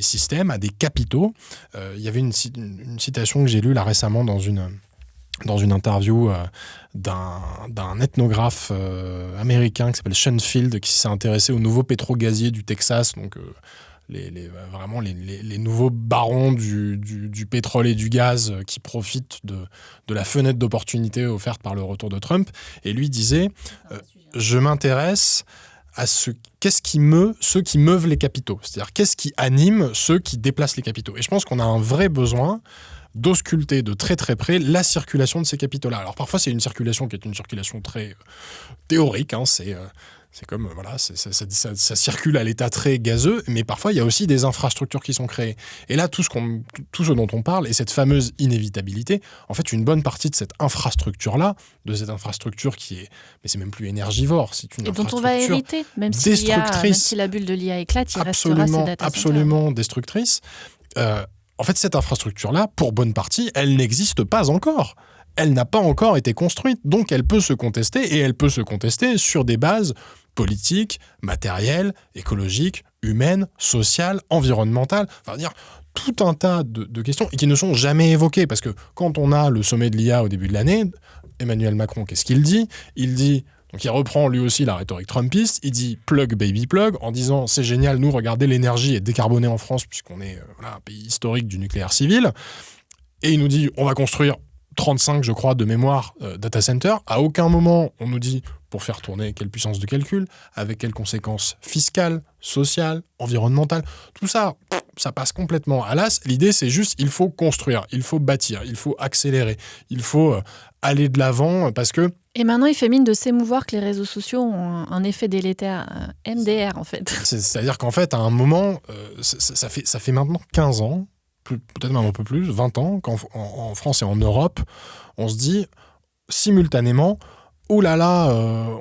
systèmes, à des capitaux. Il y avait une citation que j'ai lue là récemment dans une interview d'un ethnographe américain qui s'appelle Sean Field, qui s'est intéressé aux nouveaux pétrogaziers du Texas, donc vraiment les nouveaux barons du pétrole et du gaz qui profitent de la fenêtre d'opportunité offerte par le retour de Trump. Et lui disait je m'intéresse à qu'est-ce qui meut ceux qui meuvent les capitaux, c'est-à-dire qu'est-ce qui anime ceux qui déplacent les capitaux. Et je pense qu'on a un vrai besoin d'ausculter de très très près la circulation de ces capitaux-là. Alors parfois c'est une circulation qui est une circulation très théorique, c'est comme, ça circule à l'état très gazeux, mais parfois il y a aussi des infrastructures qui sont créées. Et là, tout ce dont on parle, et cette fameuse inévitabilité, en fait, une bonne partie de cette infrastructure-là, qui est, mais c'est même plus énergivore, c'est une infrastructure dont on va hériter, même si la bulle de l'IA éclate, il restera ces data centers. Absolument destructrice. En fait, cette infrastructure-là, pour bonne partie, elle n'existe pas encore. Elle n'a pas encore été construite, donc elle peut se contester, et elle peut se contester sur des bases politiques, matérielles, écologiques, humaines, sociales, environnementales, tout un tas de questions qui ne sont jamais évoquées, parce que quand on a le sommet de l'IA au début de l'année, Emmanuel Macron, qu'est-ce qu'il dit ? Donc il reprend lui aussi la rhétorique trumpiste, il dit plug baby plug, en disant c'est génial, nous regardez, l'énergie est décarbonée en France puisqu'on est un pays historique du nucléaire civil, et il nous dit on va construire 35, je crois, de mémoire data center. À aucun moment, on nous dit pour faire tourner quelle puissance de calcul, avec quelles conséquences fiscales, sociales, environnementales. Tout ça, ça passe complètement à l'as. L'idée, c'est juste, il faut construire, il faut bâtir, il faut accélérer, il faut aller de l'avant parce que... Et maintenant, il fait mine de s'émouvoir que les réseaux sociaux ont un effet délétère, MDR en fait. C'est-à-dire qu'en fait, à un moment, ça fait maintenant 15 ans, peut-être même un peu plus, 20 ans, qu'en France et en Europe, on se dit simultanément... Oh là là,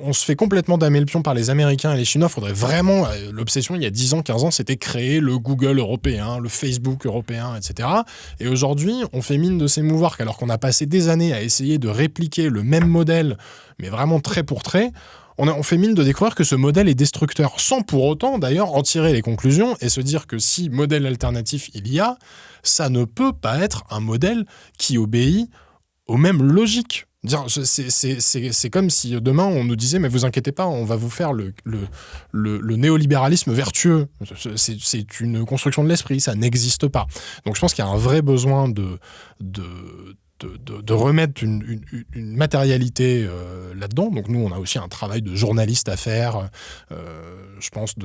on se fait complètement damer le pion par les Américains et les Chinois. Faudrait vraiment... l'obsession, il y a 10 ans, 15 ans, c'était créer le Google européen, le Facebook européen, etc. Et aujourd'hui, on fait mine de s'émouvoir qu'alors qu'on a passé des années à essayer de répliquer le même modèle, mais vraiment trait pour trait, on fait mine de découvrir que ce modèle est destructeur, sans pour autant, d'ailleurs, en tirer les conclusions et se dire que si modèle alternatif il y a, ça ne peut pas être un modèle qui obéit aux mêmes logiques. C'est comme si demain on nous disait mais vous inquiétez pas, on va vous faire le néolibéralisme vertueux. C'est une construction de l'esprit, ça n'existe pas. Donc je pense qu'il y a un vrai besoin de remettre une matérialité là-dedans. Donc nous, on a aussi un travail de journaliste à faire. Je pense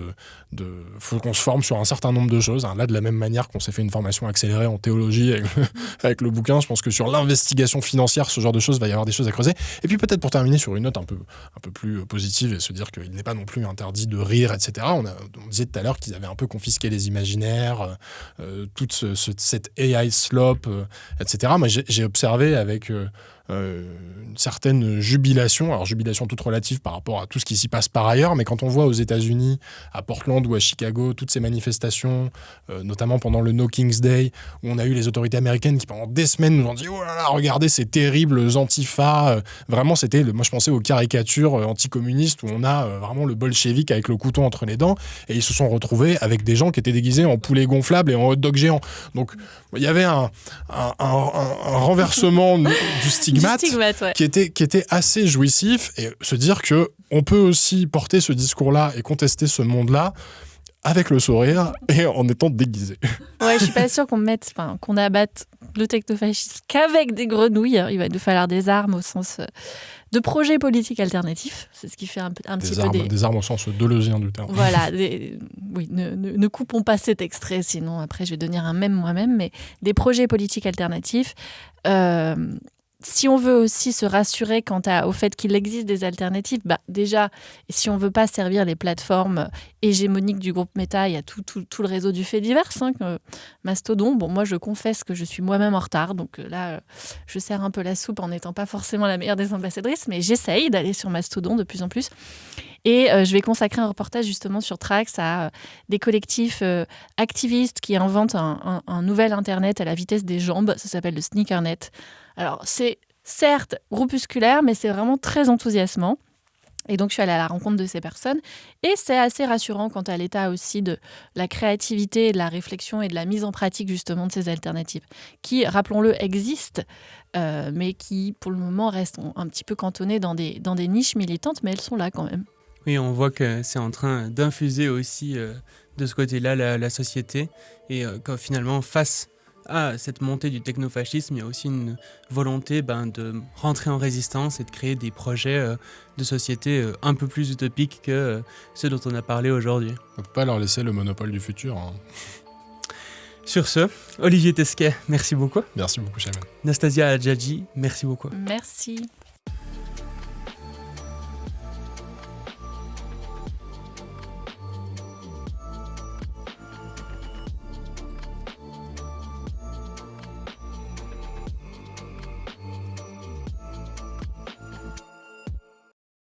faut qu'on se forme sur un certain nombre de choses. Là, de la même manière qu'on s'est fait une formation accélérée en théologie avec le bouquin, je pense que sur l'investigation financière, ce genre de choses, va y avoir des choses à creuser. Et puis peut-être pour terminer sur une note un peu plus positive et se dire qu'il n'est pas non plus interdit de rire, etc. On disait tout à l'heure qu'ils avaient un peu confisqué les imaginaires, toute cette AI slope, etc. Moi, j'ai observé avec une certaine jubilation, alors jubilation toute relative par rapport à tout ce qui s'y passe par ailleurs, mais quand on voit aux États-Unis, à Portland ou à Chicago, toutes ces manifestations, notamment pendant le No King's Day, où on a eu les autorités américaines qui pendant des semaines nous ont dit « Oh là là, regardez ces terribles antifas », vraiment c'était, moi je pensais aux caricatures anticommunistes où on a vraiment le bolchevique avec le couteau entre les dents, et ils se sont retrouvés avec des gens qui étaient déguisés en poulet gonflable et en hot dog géant. Donc il y avait un renversement du stigmate ouais. qui était assez jouissif, et se dire que on peut aussi porter ce discours-là et contester ce monde-là avec le sourire et en étant déguisé. Ouais, je suis pas sûre qu'on abatte le technofascisme qu'avec des grenouilles. Il va nous falloir des armes au sens de projets politiques alternatifs. C'est ce qui fait un petit peu des armes au sens deleuzien du terme. Voilà. Oui, ne coupons pas cet extrait, sinon après je vais devenir un mème moi-même. Mais des projets politiques alternatifs. Si on veut aussi se rassurer quant au fait qu'il existe des alternatives, déjà, si on ne veut pas servir les plateformes hégémoniques du groupe Meta, il y a tout le réseau du fait divers, Mastodon. Bon, moi, je confesse que je suis moi-même en retard, donc là, je sers un peu la soupe en n'étant pas forcément la meilleure des ambassadrices, mais j'essaye d'aller sur Mastodon de plus en plus. Et je vais consacrer un reportage justement sur Trax à des collectifs activistes qui inventent un nouvel Internet à la vitesse des jambes. Ça s'appelle le Sneakernet. Alors, c'est certes groupusculaire, mais c'est vraiment très enthousiasmant. Et donc, je suis allée à la rencontre de ces personnes. Et c'est assez rassurant quant à l'état aussi de la créativité, de la réflexion et de la mise en pratique justement de ces alternatives qui, rappelons-le, existent, mais qui, pour le moment, restent un petit peu cantonnées dans des niches militantes, mais elles sont là quand même. Oui, on voit que c'est en train d'infuser aussi de ce côté-là la société. Et quand finalement, face à cette montée du technofascisme, il y a aussi une volonté de rentrer en résistance et de créer des projets de société un peu plus utopiques que ceux dont on a parlé aujourd'hui. On ne peut pas leur laisser le monopole du futur. Sur ce, Olivier Tesquet, merci beaucoup. Merci beaucoup, Chemène. Nastasia Adjadji, merci beaucoup. Merci.